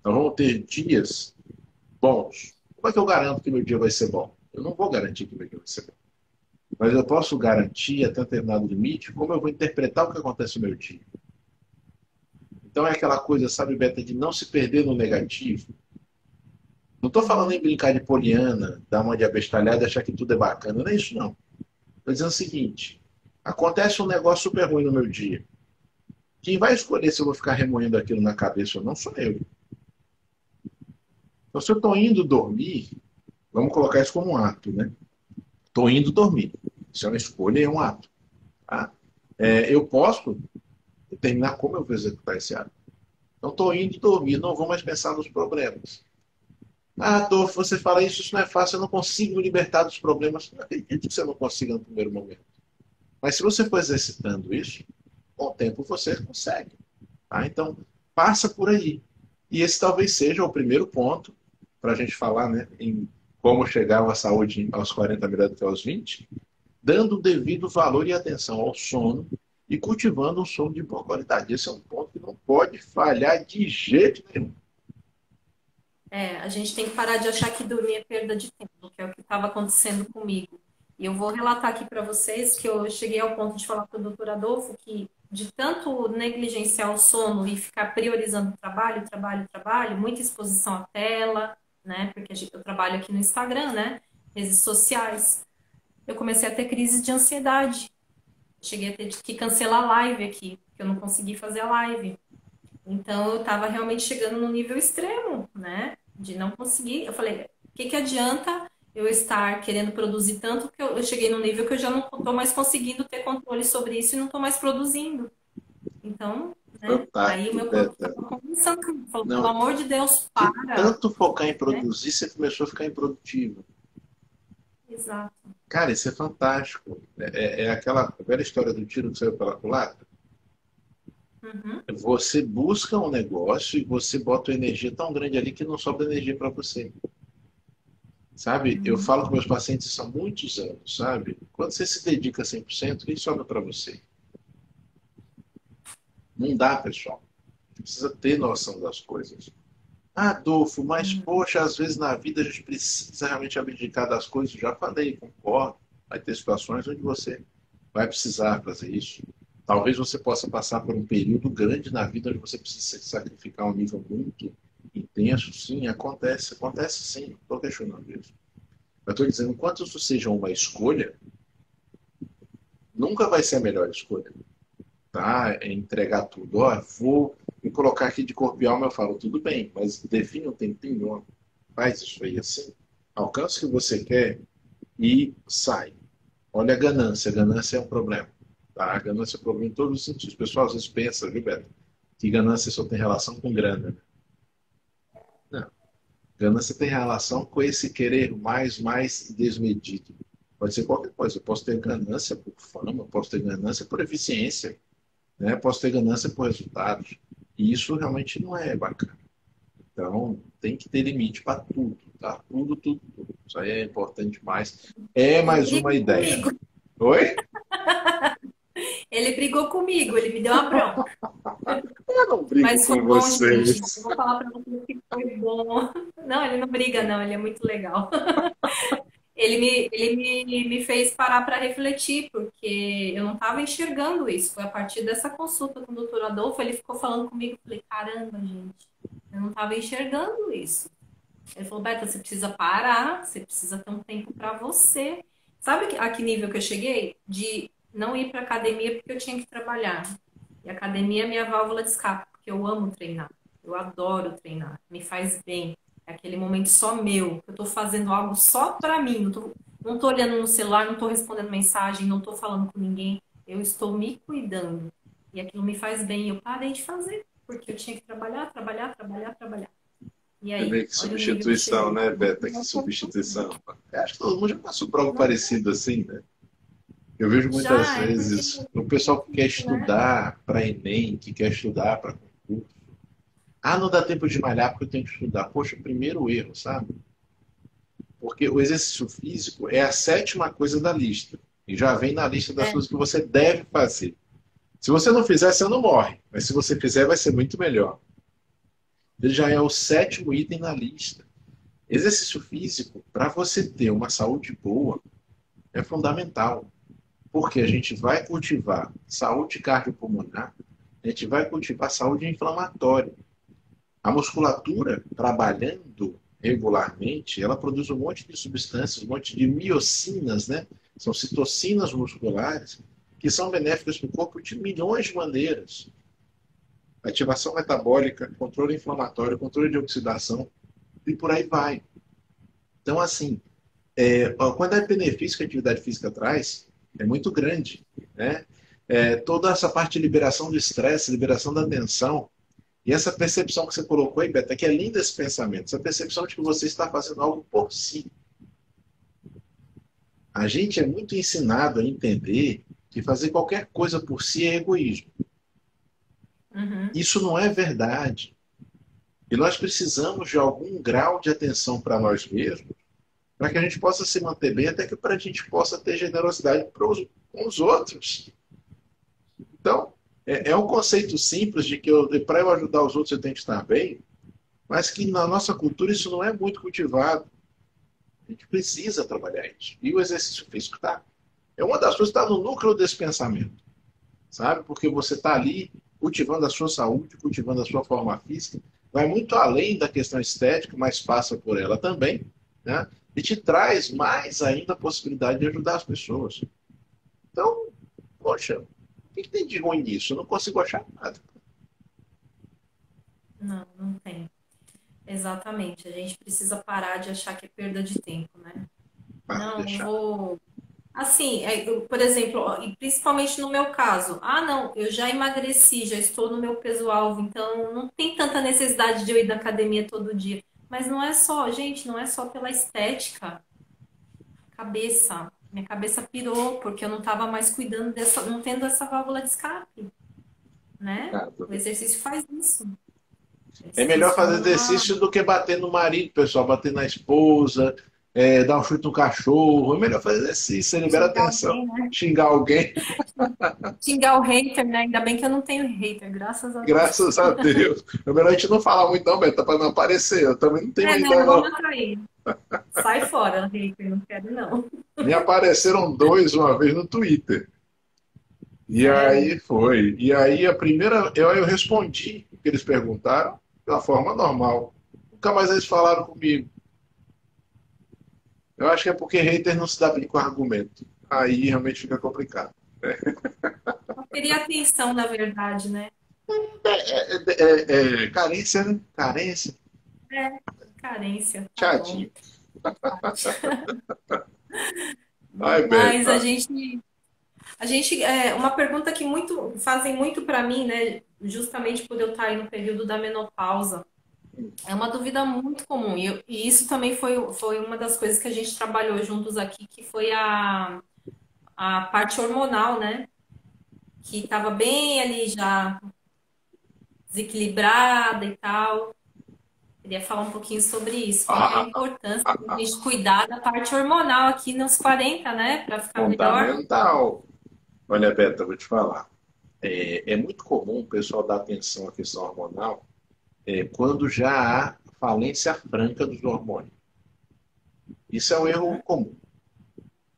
[SPEAKER 2] Nós vamos ter dias bons. Como é que eu garanto que meu dia vai ser bom? Eu não vou garantir que meu dia vai ser bom. Mas eu posso garantir até um determinado limite como eu vou interpretar o que acontece no meu dia. Então é aquela coisa, sabe, Beta, de não se perder no negativo. Não estou falando em brincar de poliana, dar uma de abestalhada e achar que tudo é bacana. Não é isso, não. Estou dizendo o seguinte, acontece um negócio super ruim no meu dia. Quem vai escolher se eu vou ficar remoendo aquilo na cabeça ou não sou eu. Então, se eu estou indo dormir, vamos colocar isso como um ato, né? Estou indo dormir. Isso é uma escolha, é um ato. Tá? Eu posso determinar como eu vou executar esse ato. Então, estou indo dormir, não vou mais pensar nos problemas. Ah, Adolfo, você fala isso, isso não é fácil, eu não consigo me libertar dos problemas. Não acredito que você não consiga no primeiro momento. Mas se você for exercitando isso, com o tempo você consegue. Tá? Então, passa por aí. E esse talvez seja o primeiro ponto para a gente falar, né, em como chegar à saúde aos 40 melhor do que aos 20, dando o devido valor e atenção ao sono e cultivando um sono de boa qualidade. Esse é um ponto que não pode falhar de jeito nenhum.
[SPEAKER 1] A gente tem que parar de achar que dormir é perda de tempo, que é o que estava acontecendo comigo. E eu vou relatar aqui para vocês que eu cheguei ao ponto de falar para o doutor Adolfo que de tanto negligenciar o sono e ficar priorizando o trabalho, trabalho, trabalho, muita exposição à tela, né? Porque eu trabalho aqui no Instagram, né? Redes sociais. Eu comecei a ter crise de ansiedade. Cheguei a ter que cancelar a live aqui, porque eu não consegui fazer a live. Então, eu estava realmente chegando no nível extremo, né? De não conseguir. Eu falei, o que que adianta eu estar querendo produzir tanto que eu cheguei num nível que eu já não estou mais conseguindo ter controle sobre isso e não estou mais produzindo. Então, né? Aí o
[SPEAKER 2] Fantástico,
[SPEAKER 1] meu corpo
[SPEAKER 2] Beta.
[SPEAKER 1] estava conversando comigo, falou, pelo
[SPEAKER 2] Não,
[SPEAKER 1] amor de Deus,
[SPEAKER 2] de
[SPEAKER 1] para,
[SPEAKER 2] tanto focar em
[SPEAKER 1] né?
[SPEAKER 2] produzir, você começou a ficar improdutivo.
[SPEAKER 1] Exato.
[SPEAKER 2] Cara, isso é fantástico. É aquela velha história do tiro que saiu pela culatra.
[SPEAKER 1] Uhum,
[SPEAKER 2] Você busca um negócio e você bota uma energia tão grande ali que não sobra energia para você. Sabe? Eu
[SPEAKER 1] uhum.
[SPEAKER 2] falo com meus pacientes isso há muitos anos, sabe? Quando você se dedica 100%, o que sobra para você? Não dá, pessoal. Você precisa ter noção das coisas. Ah, Adolfo, mas
[SPEAKER 1] Uhum.
[SPEAKER 2] poxa, às vezes na vida a gente precisa realmente abdicar das coisas. Já falei, concordo. Vai ter situações onde você vai precisar fazer isso. Talvez você possa passar por um período grande na vida onde você precisa se sacrificar a um nível muito intenso. Sim, acontece sim. Não estou questionando isso. Eu estou dizendo, enquanto isso seja uma escolha, nunca vai ser a melhor escolha. Tá? É entregar tudo. Ó, vou me colocar aqui de corpo e alma, eu falo, tudo bem, mas define um tempinho, ó, faz isso aí assim, alcança o que você quer e sai. Olha a ganância é um problema. Tá? A ganância é um problema em todos os sentidos. O pessoal às vezes pensa, viu, Beto, que ganância só tem relação com grana. Não. Ganância tem relação com esse querer mais desmedido. Pode ser qualquer coisa. Eu posso ter ganância por fama, eu posso ter ganância por eficiência, né? Posso ter ganância por resultados. E isso realmente não é bacana. Então, tem que ter limite para tudo, tá? Tudo, tudo, tudo. Isso aí é importante demais. É
[SPEAKER 1] Ele
[SPEAKER 2] mais uma
[SPEAKER 1] brigou
[SPEAKER 2] ideia.
[SPEAKER 1] comigo.
[SPEAKER 2] Oi?
[SPEAKER 1] Ele brigou comigo, ele me deu uma bronca.
[SPEAKER 2] Eu não brigo
[SPEAKER 1] Mas foi
[SPEAKER 2] com
[SPEAKER 1] bom, gente. Eu
[SPEAKER 2] vocês.
[SPEAKER 1] vou falar pra vocês que foi bom. Não, ele não briga, não. Ele é muito legal. Ele me fez parar para refletir, porque eu não estava enxergando isso. Foi a partir dessa consulta com o doutor Adolfo, ele ficou falando comigo. Eu falei, caramba, gente, eu não estava enxergando isso. Ele falou, Beta, você precisa parar, você precisa ter um tempo para você. Sabe a que nível que eu cheguei? De não ir para academia porque eu tinha que trabalhar. E a academia é minha válvula de escape, porque eu amo treinar. Eu adoro treinar, me faz bem. É aquele momento só meu. Eu tô fazendo algo só para mim. Não tô olhando no celular, não tô respondendo mensagem, não tô falando com ninguém. Eu estou me cuidando. E aquilo me faz bem. Eu parei de fazer, porque eu tinha que trabalhar, trabalhar, trabalhar, trabalhar. E
[SPEAKER 2] Você
[SPEAKER 1] aí,
[SPEAKER 2] vê que
[SPEAKER 1] olha o nível que
[SPEAKER 2] substituição,
[SPEAKER 1] chegou.
[SPEAKER 2] né, Beta? Que substituição. Eu acho que todo mundo já passou por algo parecido assim, né? Eu vejo muitas
[SPEAKER 1] Já, é porque,
[SPEAKER 2] vezes o pessoal que quer
[SPEAKER 1] né?
[SPEAKER 2] estudar para Enem, que quer estudar para concurso. Ah, não dá tempo de malhar porque eu tenho que estudar. Poxa, o primeiro erro, sabe? Porque o exercício físico é a sétima coisa da lista. E já vem na lista das
[SPEAKER 1] É,
[SPEAKER 2] coisas que você deve fazer. Se você não fizer, você não morre. Mas se você fizer, vai ser muito melhor. Ele já é o sétimo item na lista. Exercício físico, para você ter uma saúde boa, é fundamental. Porque a gente vai cultivar saúde cardiopulmonar, a gente vai cultivar saúde inflamatória. A musculatura, trabalhando regularmente, ela produz um monte de substâncias, um monte de miocinas, né? São citocinas musculares, que são benéficas para o corpo de milhões de maneiras. Ativação metabólica, controle inflamatório, controle de oxidação, e por aí vai. Então, assim, quando é benefício que a atividade física traz, é muito grande, né? Toda essa parte de liberação de estresse, liberação da tensão, E essa percepção que você colocou aí, Beto, é que é lindo esse pensamento, essa percepção de que você está fazendo algo por si. A gente é muito ensinado a entender que fazer qualquer coisa por si é egoísmo.
[SPEAKER 1] Uhum.
[SPEAKER 2] Isso não é verdade. E nós precisamos de algum grau de atenção para nós mesmos, para que a gente possa se manter bem, até que para a gente possa ter generosidade com os outros. Então, é um conceito simples de que para eu ajudar os outros eu tenho que estar bem, mas que na nossa cultura isso não é muito cultivado. A gente precisa trabalhar isso. E o exercício físico é uma das coisas que está no núcleo desse pensamento, sabe? Porque você está ali cultivando a sua saúde, cultivando a sua forma física, vai muito além da questão estética, mas passa por ela também, né? E te traz mais ainda a possibilidade de ajudar as pessoas. Então, poxa, o que tem de ruim nisso? Eu não consigo achar nada.
[SPEAKER 1] Não, não tem. Exatamente. A gente precisa parar de achar que é perda de tempo, né?
[SPEAKER 2] Para
[SPEAKER 1] Não,
[SPEAKER 2] deixar.
[SPEAKER 1] vou. Assim, por exemplo, ó, e principalmente no meu caso, não, eu já emagreci, já estou no meu peso-alvo, então não tem tanta necessidade de eu ir na academia todo dia. Mas não é só, gente, não é só pela estética. Cabeça. Minha cabeça pirou, porque eu não estava mais cuidando dessa, não tendo essa válvula de escape, né? O exercício faz isso. O
[SPEAKER 2] É melhor
[SPEAKER 1] exercício é
[SPEAKER 2] fazer
[SPEAKER 1] uma.
[SPEAKER 2] exercício do que bater no marido, pessoal, bater na esposa, dar um chute no cachorro. É melhor fazer exercício, você libera
[SPEAKER 1] Xingar
[SPEAKER 2] atenção.
[SPEAKER 1] alguém, né?
[SPEAKER 2] Xingar alguém,
[SPEAKER 1] Xingar o hater, né? Ainda bem que eu não tenho hater, graças a Deus.
[SPEAKER 2] graças a Deus. É melhor a gente não falar muito, não, Beto, para não aparecer. Eu também não tenho
[SPEAKER 1] É,
[SPEAKER 2] ainda,
[SPEAKER 1] não, vamos
[SPEAKER 2] não.
[SPEAKER 1] atrair. Sai fora, hater, não quero não.
[SPEAKER 2] Me apareceram dois uma vez no Twitter. E
[SPEAKER 1] Sério.
[SPEAKER 2] aí foi. E aí a primeira, eu respondi o que eles perguntaram da forma normal. Nunca mais eles falaram comigo. Eu acho que é porque hater não se dá bem com argumento. Aí realmente fica complicado.
[SPEAKER 1] Eu queria atenção, na verdade, né?
[SPEAKER 2] Carência, né? Carência.
[SPEAKER 1] É, carência, tá bom.
[SPEAKER 2] Tchadinho. Ai,
[SPEAKER 1] Mas
[SPEAKER 2] Beto.
[SPEAKER 1] uma pergunta que fazem muito para mim, né? Justamente por eu estar aí no período da menopausa. É uma dúvida muito comum. E isso também foi uma das coisas que a gente trabalhou juntos aqui, que foi a parte hormonal, né? Que estava bem ali já desequilibrada e tal. Queria falar um pouquinho sobre isso. Qual que é a importância de a gente cuidar da parte hormonal aqui nos 40, né? Para ficar melhor.
[SPEAKER 2] Fundamental. Olha, Beto, eu vou te falar. É muito comum o pessoal dar atenção à questão hormonal quando já há falência franca dos hormônios. Isso é um erro comum.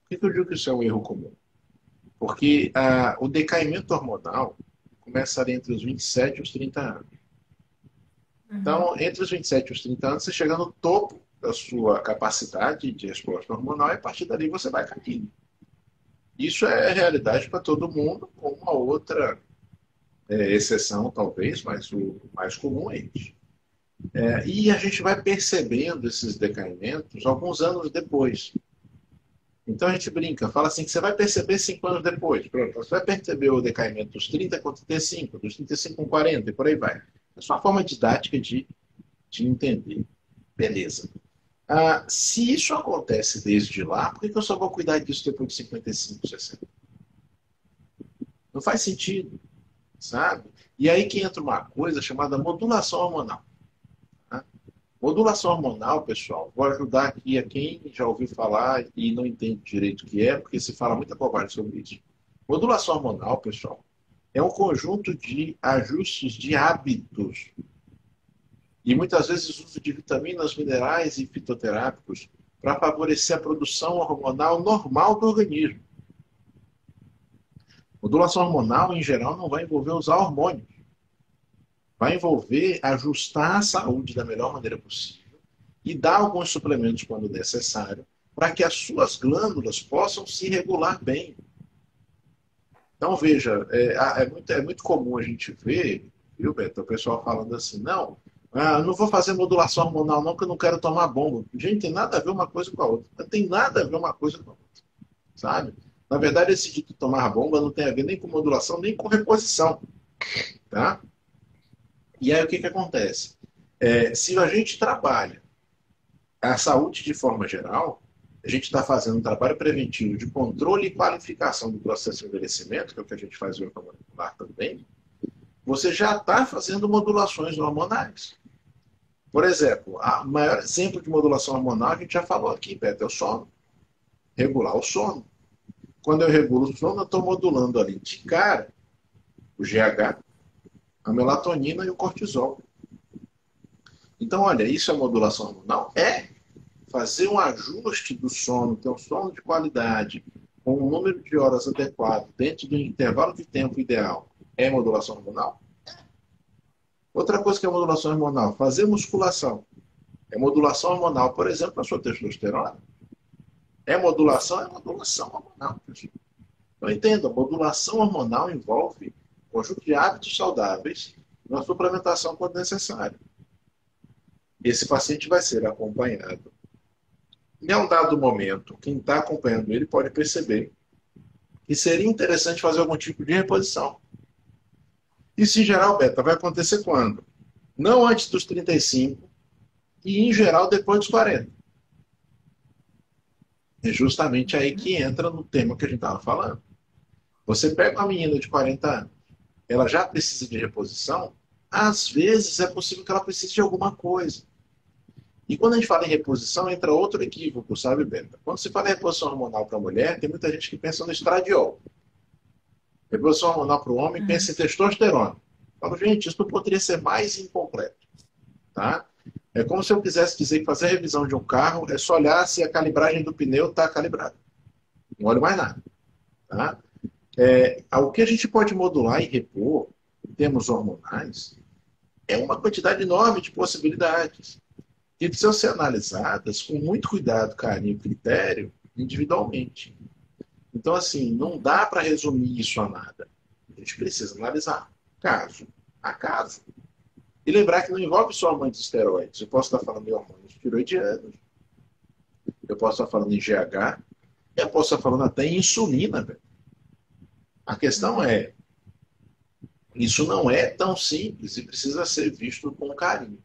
[SPEAKER 2] Por que eu digo que isso é um erro comum? Porque o decaimento hormonal começa ali entre os 27 e os 30 anos.
[SPEAKER 1] Uhum.
[SPEAKER 2] Então, entre os 27 e os 30 anos, você chega no topo da sua capacidade de resposta hormonal e a partir dali você vai caindo. Isso é realidade para todo mundo, com uma outra exceção, talvez, mas o mais comum é isso. E a gente vai percebendo esses decaimentos alguns anos depois. Então a gente brinca, fala assim que você vai perceber 5 anos depois. Pronto, você vai perceber o decaimento dos 30 com 35, dos 35 com 40 e por aí vai. É só uma forma didática de entender. Beleza. Se isso acontece desde lá, por que eu só vou cuidar disso depois de 55, 60? Não faz sentido, sabe? E aí que entra uma coisa chamada modulação hormonal. Tá? Modulação hormonal, pessoal, vou ajudar aqui a quem já ouviu falar e não entende direito o que é, porque se fala muita bobagem sobre isso. Modulação hormonal, pessoal, é um conjunto de ajustes de hábitos e muitas vezes uso de vitaminas, minerais e fitoterápicos para favorecer a produção hormonal normal do organismo. Modulação hormonal, em geral, não vai envolver usar hormônios. Vai envolver ajustar a saúde da melhor maneira possível e dar alguns suplementos quando necessário para que as suas glândulas possam se regular bem. Então, veja, é muito comum a gente ver, viu, Beto, o pessoal falando assim, não vou fazer modulação hormonal não, porque eu não quero tomar bomba. Gente, tem nada a ver uma coisa com a outra. Não tem nada a ver uma coisa com a outra, sabe? Na verdade, esse de tomar bomba não tem a ver nem com modulação, nem com reposição, tá? E aí o que, que acontece? Se a gente trabalha a saúde de forma geral, a gente está fazendo um trabalho preventivo de controle e qualificação do processo de envelhecimento, que é o que a gente faz no molecular também, você já está fazendo modulações hormonais. Por exemplo, o maior exemplo de modulação hormonal, a gente já falou aqui, Beto, é o sono. Regular o sono. Quando eu regulo o sono, eu estou modulando ali de cara o GH, a melatonina e o cortisol. Então, olha, isso é modulação hormonal? É fazer um ajuste do sono, ter um sono de qualidade, com um número de horas adequado, dentro do intervalo de tempo ideal. É modulação hormonal? Outra coisa que é modulação hormonal, fazer musculação. É modulação hormonal, por exemplo, na sua testosterona. É modulação hormonal. Pessoal. Então, entenda, modulação hormonal envolve um conjunto de hábitos saudáveis e uma suplementação quando necessário. Esse paciente vai ser acompanhado. Em um dado momento, quem está acompanhando ele pode perceber que seria interessante fazer algum tipo de reposição. Isso, em geral, Beta, vai acontecer quando? Não antes dos 35 e, em geral, depois dos 40. É justamente aí que entra no tema que a gente estava falando. Você pega uma menina de 40 anos, ela já precisa de reposição, às vezes é possível que ela precise de alguma coisa. E quando a gente fala em reposição, entra outro equívoco, sabe, Benta? Quando se fala em reposição hormonal para a mulher, tem muita gente que pensa no estradiol. Reposição hormonal para o homem pensa em testosterona. Falo, gente, isso não poderia ser mais incompleto. Tá? É como se eu quisesse dizer que fazer a revisão de um carro é só olhar se a calibragem do pneu está calibrada. Não olho mais nada. Tá? O que a gente pode modular e repor, em termos hormonais, é uma quantidade enorme de possibilidades que precisam ser analisadas com muito cuidado, carinho e critério, individualmente. Então, assim, não dá para resumir isso a nada. A gente precisa analisar caso a caso. E lembrar que não envolve só hormônios esteroides. Eu posso estar falando de hormônios tiroidianos, eu posso estar falando em GH, eu posso estar falando até em insulina. Velho. A questão é, isso não é tão simples e precisa ser visto com carinho.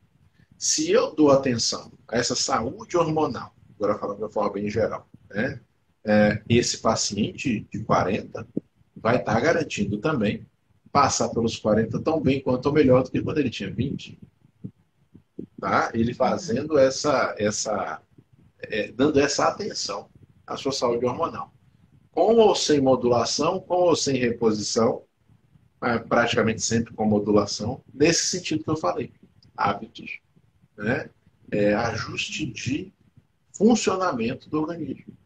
[SPEAKER 2] Se eu dou atenção a essa saúde hormonal, agora falando de uma forma bem geral, né? Esse paciente de 40 vai estar garantindo também passar pelos 40 tão bem quanto ou melhor do que quando ele tinha 20. Tá? Ele fazendo dando essa atenção à sua saúde hormonal. Com ou sem modulação, com ou sem reposição, praticamente sempre com modulação, nesse sentido que eu falei. Hábitos, né? Ajuste de funcionamento do organismo.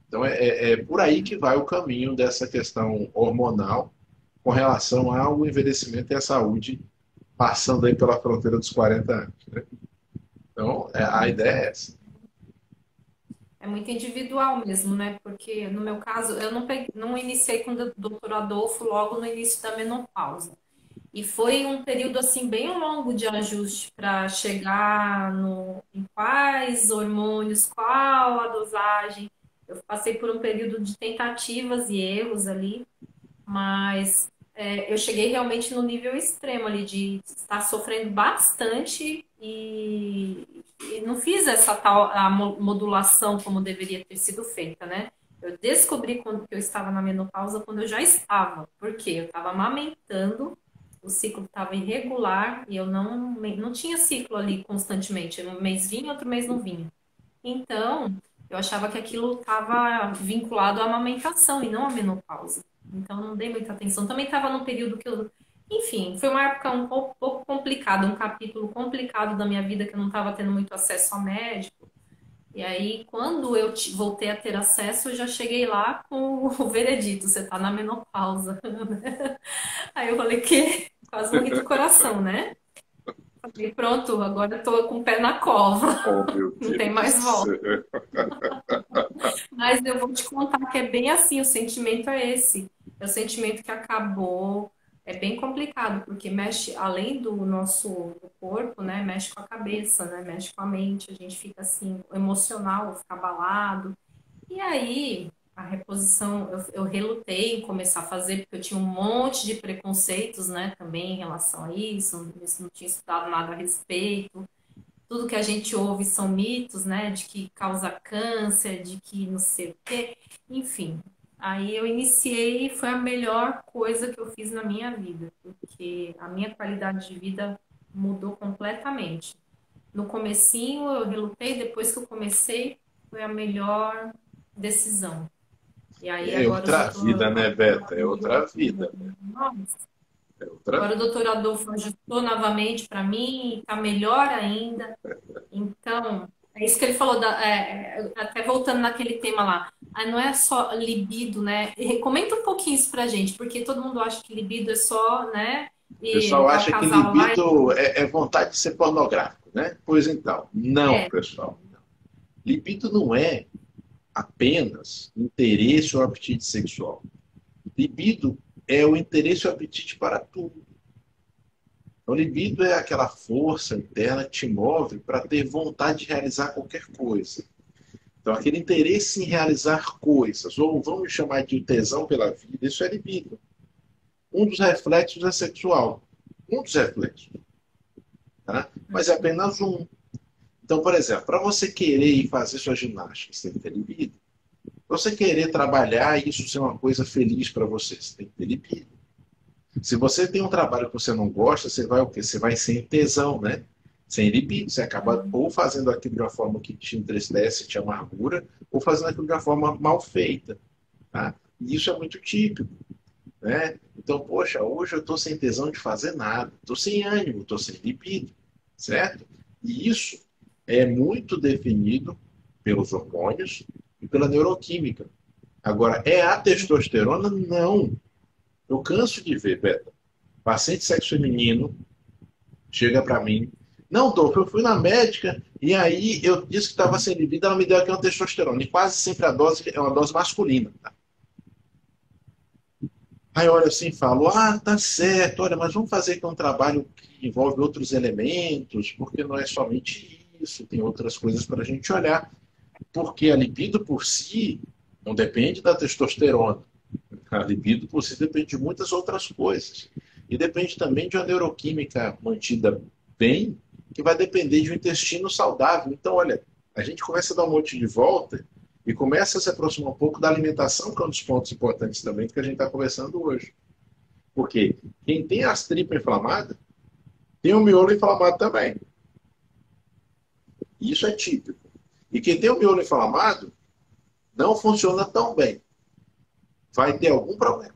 [SPEAKER 2] Então, é por aí que vai o caminho dessa questão hormonal com relação ao envelhecimento e à saúde, passando aí pela fronteira dos 40 anos. Né? Então, a ideia é essa.
[SPEAKER 1] É muito individual mesmo, né? Porque no meu caso, eu não iniciei com o doutor Adolfo logo no início da menopausa. E foi um período assim bem longo de ajuste para chegar em quais hormônios, qual a dosagem. Eu passei por um período de tentativas e erros ali, mas eu cheguei realmente no nível extremo ali de estar sofrendo bastante e não fiz essa tal modulação como deveria ter sido feita, né? Eu descobri quando que eu estava na menopausa, quando eu já estava, porque eu estava amamentando, o ciclo estava irregular e eu não tinha ciclo ali constantemente. Um mês vinha, outro mês não vinha. Então, eu achava que aquilo estava vinculado à amamentação e não à menopausa. Então, não dei muita atenção. Também estava num período que eu. Enfim, foi uma época um pouco complicada, um capítulo complicado da minha vida que eu não estava tendo muito acesso a médico. E aí, quando eu voltei a ter acesso, eu já cheguei lá com o veredito: você está na menopausa. Aí eu falei que quase morri do coração, né? E pronto, agora eu tô com o pé na cova.
[SPEAKER 2] Oh, meu
[SPEAKER 1] Não tem
[SPEAKER 2] Deus do
[SPEAKER 1] mais volta.
[SPEAKER 2] céu.
[SPEAKER 1] Mas eu vou te contar que é bem assim, o sentimento é esse. É o sentimento que acabou, é bem complicado, porque mexe, além do nosso corpo, né, mexe com a cabeça, né, mexe com a mente, a gente fica assim, emocional, fica abalado. E aí, a reposição, eu relutei em começar a fazer, porque eu tinha um monte de preconceitos, né, também em relação a isso não tinha estudado nada a respeito. Tudo que a gente ouve são mitos, né, de que causa câncer, de que não sei o quê, enfim. Aí eu iniciei e foi a melhor coisa que eu fiz na minha vida, porque a minha qualidade de vida mudou completamente. No comecinho eu relutei, depois que eu comecei, foi a melhor decisão. E aí
[SPEAKER 2] É
[SPEAKER 1] agora o
[SPEAKER 2] outra vida,
[SPEAKER 1] doutor
[SPEAKER 2] né, Beta? É outra vida.
[SPEAKER 1] Nossa,
[SPEAKER 2] É outra
[SPEAKER 1] agora o
[SPEAKER 2] vida.
[SPEAKER 1] doutor Adolfo ajustou novamente para mim, está melhor ainda. Então, é isso que ele falou, até voltando naquele tema lá. Ah, não é só libido, né? Comenta um pouquinho isso pra gente, porque todo mundo acha que libido é só, né?
[SPEAKER 2] O
[SPEAKER 1] E
[SPEAKER 2] pessoal
[SPEAKER 1] tá o
[SPEAKER 2] acha que
[SPEAKER 1] casal lá
[SPEAKER 2] libido é vontade de ser pornográfico, né? Pois então, não,
[SPEAKER 1] é,
[SPEAKER 2] pessoal. Libido não é apenas interesse ou apetite sexual. Libido é o interesse ou apetite para tudo. O libido é aquela força interna que te move para ter vontade de realizar qualquer coisa. Então, aquele interesse em realizar coisas, ou vamos chamar de tesão pela vida, isso é libido. Um dos reflexos é sexual. Um dos reflexos. Tá? Mas é apenas um. Então, por exemplo, para você querer ir fazer sua ginástica, você tem que ter libido. Para você querer trabalhar e isso ser uma coisa feliz para você, você tem que ter libido. Se você tem um trabalho que você não gosta, você vai o quê? Você vai sem tesão, né? Sem libido. Você acaba ou fazendo aquilo de uma forma que te entristece, te amargura, ou fazendo aquilo de uma forma mal feita. Tá? E isso é muito típico. Né? Então, poxa, hoje eu estou sem tesão de fazer nada, estou sem ânimo, estou sem libido, certo? E isso é muito definido pelos hormônios e pela neuroquímica. Agora, é a testosterona? Não. Eu canso de ver, Beta, paciente de sexo feminino chega para mim, não, doutor, eu fui na médica e aí eu disse que estava sem libido, ela me deu aqui uma testosterona. E quase sempre a dose é uma dose masculina. Tá? Aí olha assim e falo, ah, tá certo, olha, mas vamos fazer aqui um trabalho que envolve outros elementos, porque não é somente isso, tem outras coisas para a gente olhar. Porque a libido por si não depende da testosterona. A libido por si depende de muitas outras coisas. E depende também de uma neuroquímica mantida bem, que vai depender de um intestino saudável. Então, olha, a gente começa a dar um monte de volta e começa a se aproximar um pouco da alimentação, que é um dos pontos importantes também que a gente está conversando hoje. Porque quem tem as tripas inflamadas, tem o miolo inflamado também. Isso é típico. E quem tem o miolo inflamado, não funciona tão bem. Vai ter algum problema.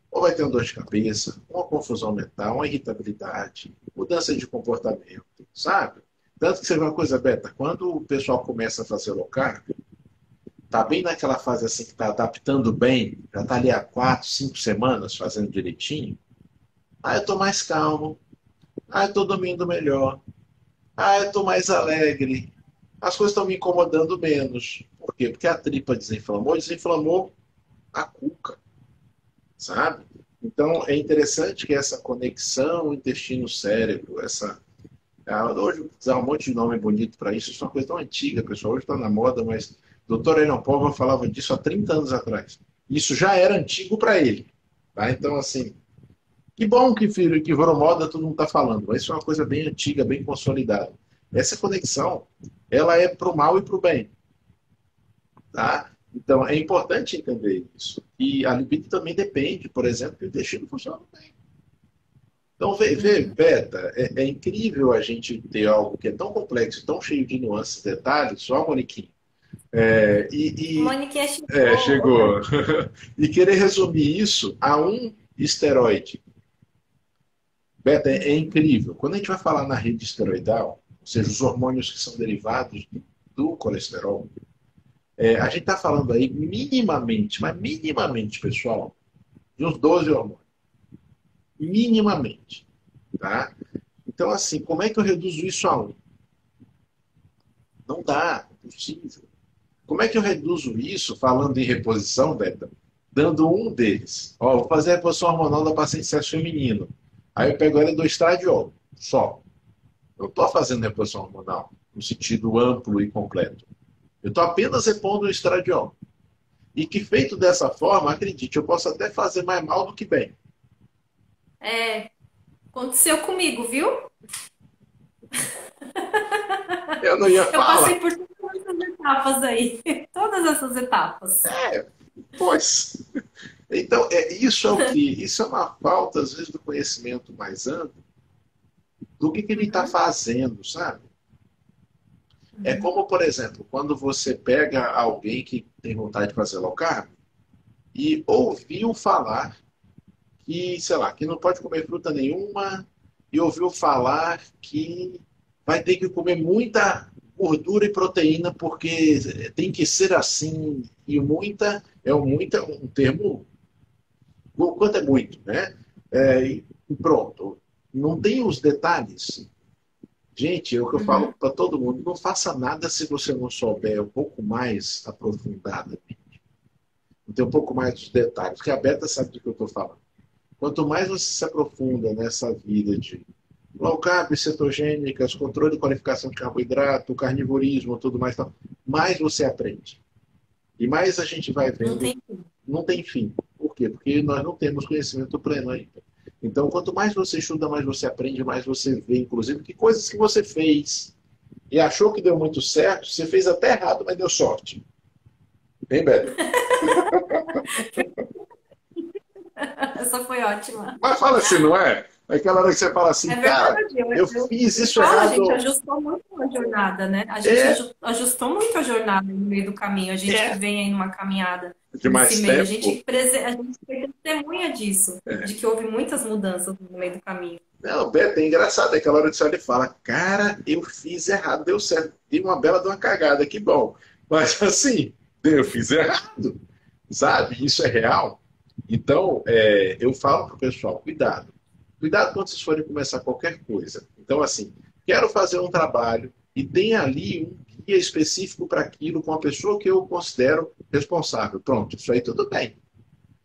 [SPEAKER 2] Ou vai ter uma dor de cabeça, uma confusão mental, uma irritabilidade, mudança de comportamento, sabe? Tanto que você vê uma coisa, Beta, quando o pessoal começa a fazer low carb, tá bem naquela fase assim que tá adaptando bem, já tá ali há 4, 5 semanas fazendo direitinho, eu tô mais calmo, eu tô dormindo melhor, eu tô mais alegre, as coisas estão me incomodando menos. Por quê? Porque a tripa desinflamou a cuca, sabe? Então é interessante que essa conexão intestino-cérebro, hoje usar um monte de nome bonito para isso é uma coisa tão antiga, pessoal. Hoje está na moda, mas o Dr. Aaron Pova falava disso há 30 anos atrás. Isso já era antigo para ele. Tá? Então, assim, que bom que virou moda, todo mundo está falando, mas isso é uma coisa bem antiga, bem consolidada. Essa conexão, ela é para o mal e para o bem. Tá? Então, é importante entender isso. E a libido também depende, por exemplo, que o intestino funciona bem. Então, Beta, é incrível a gente ter algo que é tão complexo, tão cheio de nuances, detalhes, só, Moniquinho. É, e,
[SPEAKER 1] Monique chegou.
[SPEAKER 2] chegou. E querer resumir isso a um esteroide. Beta, é incrível. Quando a gente vai falar na rede esteroidal, ou seja, os hormônios que são derivados do colesterol, a gente está falando aí minimamente, mas minimamente, pessoal, de uns 12 hormônios. Minimamente. Tá? Então, assim, como é que eu reduzo isso a um? Não dá, é impossível. Como é que eu reduzo isso, falando em reposição, Beta? Dando um deles. Ó, vou fazer a reposição hormonal da paciente de sexo feminino. Aí eu pego ela e dou estradiol, só. Eu não estou fazendo reposição hormonal no sentido amplo e completo. Eu estou apenas repondo o estradiol. E que feito dessa forma, acredite, eu posso até fazer mais mal do que bem.
[SPEAKER 1] É, aconteceu comigo, viu?
[SPEAKER 2] Eu não ia
[SPEAKER 1] Eu
[SPEAKER 2] falar.
[SPEAKER 1] passei por todas essas etapas aí. Todas essas etapas.
[SPEAKER 2] É, pois. Então, isso é o que? Isso é uma falta, às vezes, do conhecimento mais amplo do que ele está
[SPEAKER 1] Uhum,
[SPEAKER 2] fazendo, sabe? É
[SPEAKER 1] uhum,
[SPEAKER 2] como, por exemplo, quando você pega alguém que tem vontade de fazer low carb e ouviu falar que, sei lá, que não pode comer fruta nenhuma e ouviu falar que vai ter que comer muita gordura e proteína porque tem que ser assim. E muita é um termo. O quanto é muito, né? E pronto. Não tem os detalhes. Gente, é o que eu falo
[SPEAKER 1] uhum.
[SPEAKER 2] para todo mundo: não faça nada se você não souber um pouco mais aprofundadamente. Não tem um pouco mais dos detalhes, porque a Beta sabe do que eu estou falando. Quanto mais você se aprofunda nessa vida de low carb, cetogênicas, controle de qualificação de carboidrato, carnivorismo, tudo mais, mais você aprende. E mais a gente vai
[SPEAKER 1] Não
[SPEAKER 2] vendo,
[SPEAKER 1] tem fim.
[SPEAKER 2] não tem fim. Por quê? Porque nós não temos conhecimento pleno ainda. Então, quanto mais você estuda, mais você aprende, mais você vê, inclusive, que coisas que você fez e achou que deu muito certo, você fez até errado, mas deu sorte. Bem, Beto?
[SPEAKER 1] Essa foi ótima.
[SPEAKER 2] Mas fala assim, não é? Aquela hora que você fala assim,
[SPEAKER 1] É
[SPEAKER 2] cara,
[SPEAKER 1] verdade. Eu,
[SPEAKER 2] eu
[SPEAKER 1] eu,
[SPEAKER 2] fiz
[SPEAKER 1] eu
[SPEAKER 2] isso
[SPEAKER 1] falo, a gente
[SPEAKER 2] errado.
[SPEAKER 1] ajustou muito a jornada, né? A gente
[SPEAKER 2] É,
[SPEAKER 1] ajustou muito a jornada no meio do caminho. A gente que
[SPEAKER 2] é.
[SPEAKER 1] vem aí numa caminhada
[SPEAKER 2] De
[SPEAKER 1] nesse
[SPEAKER 2] mais
[SPEAKER 1] meio,
[SPEAKER 2] tempo.
[SPEAKER 1] a gente foi testemunha disso, de que houve muitas mudanças no meio do caminho.
[SPEAKER 2] Não, Beto, é engraçado. É aquela hora que você olha e fala, cara, eu fiz errado, deu certo. Dei uma bela de uma cagada, que bom. Mas assim, eu fiz errado. Sabe? Isso é real. Então, eu falo para o pessoal, cuidado. Cuidado quando vocês forem começar qualquer coisa. Então, assim, quero fazer um trabalho e tem ali um guia específico para aquilo com a pessoa que eu considero responsável. Pronto, isso aí tudo bem.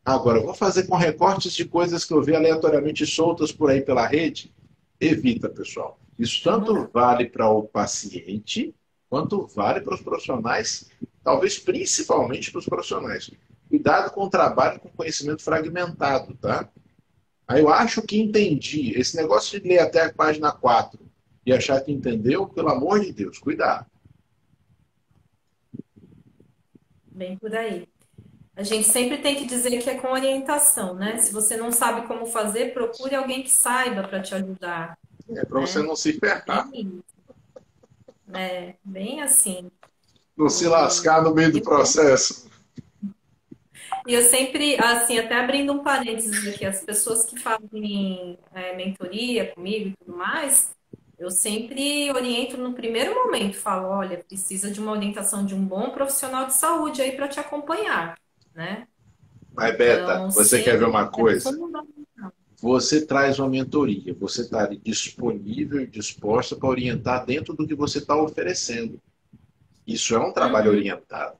[SPEAKER 2] Agora, eu vou fazer com recortes de coisas que eu vi aleatoriamente soltas por aí pela rede. Evita, pessoal. Isso
[SPEAKER 1] Aí não
[SPEAKER 2] tanto
[SPEAKER 1] dá.
[SPEAKER 2] vale para o paciente, quanto vale para os profissionais, talvez principalmente para os profissionais. Cuidado com o trabalho com conhecimento fragmentado, tá? Aí eu acho que entendi. Esse negócio de ler até a página 4 e achar que entendeu, pelo amor de Deus, cuidado.
[SPEAKER 1] Bem por aí. A gente sempre tem que dizer que é com orientação, né? Se você não sabe como fazer, procure alguém que saiba para te ajudar,
[SPEAKER 2] É para você
[SPEAKER 1] né?
[SPEAKER 2] não se ferrar,
[SPEAKER 1] Bem isso, né? Bem assim.
[SPEAKER 2] não se
[SPEAKER 1] E
[SPEAKER 2] lascar no meio do
[SPEAKER 1] eu,
[SPEAKER 2] processo.
[SPEAKER 1] e eu sempre, assim, até abrindo um parênteses aqui, as pessoas que fazem mentoria comigo e tudo mais, eu sempre oriento no primeiro momento, falo, olha, precisa de uma orientação de um bom profissional de saúde aí para te acompanhar, né?
[SPEAKER 2] Mas, Beta,
[SPEAKER 1] Então,
[SPEAKER 2] você quer ver
[SPEAKER 1] sempre
[SPEAKER 2] uma
[SPEAKER 1] é
[SPEAKER 2] coisa?
[SPEAKER 1] fundamental.
[SPEAKER 2] Você traz uma mentoria, você está disponível e disposta para orientar dentro do que você está oferecendo. Isso é um trabalho
[SPEAKER 1] Uhum,
[SPEAKER 2] orientado,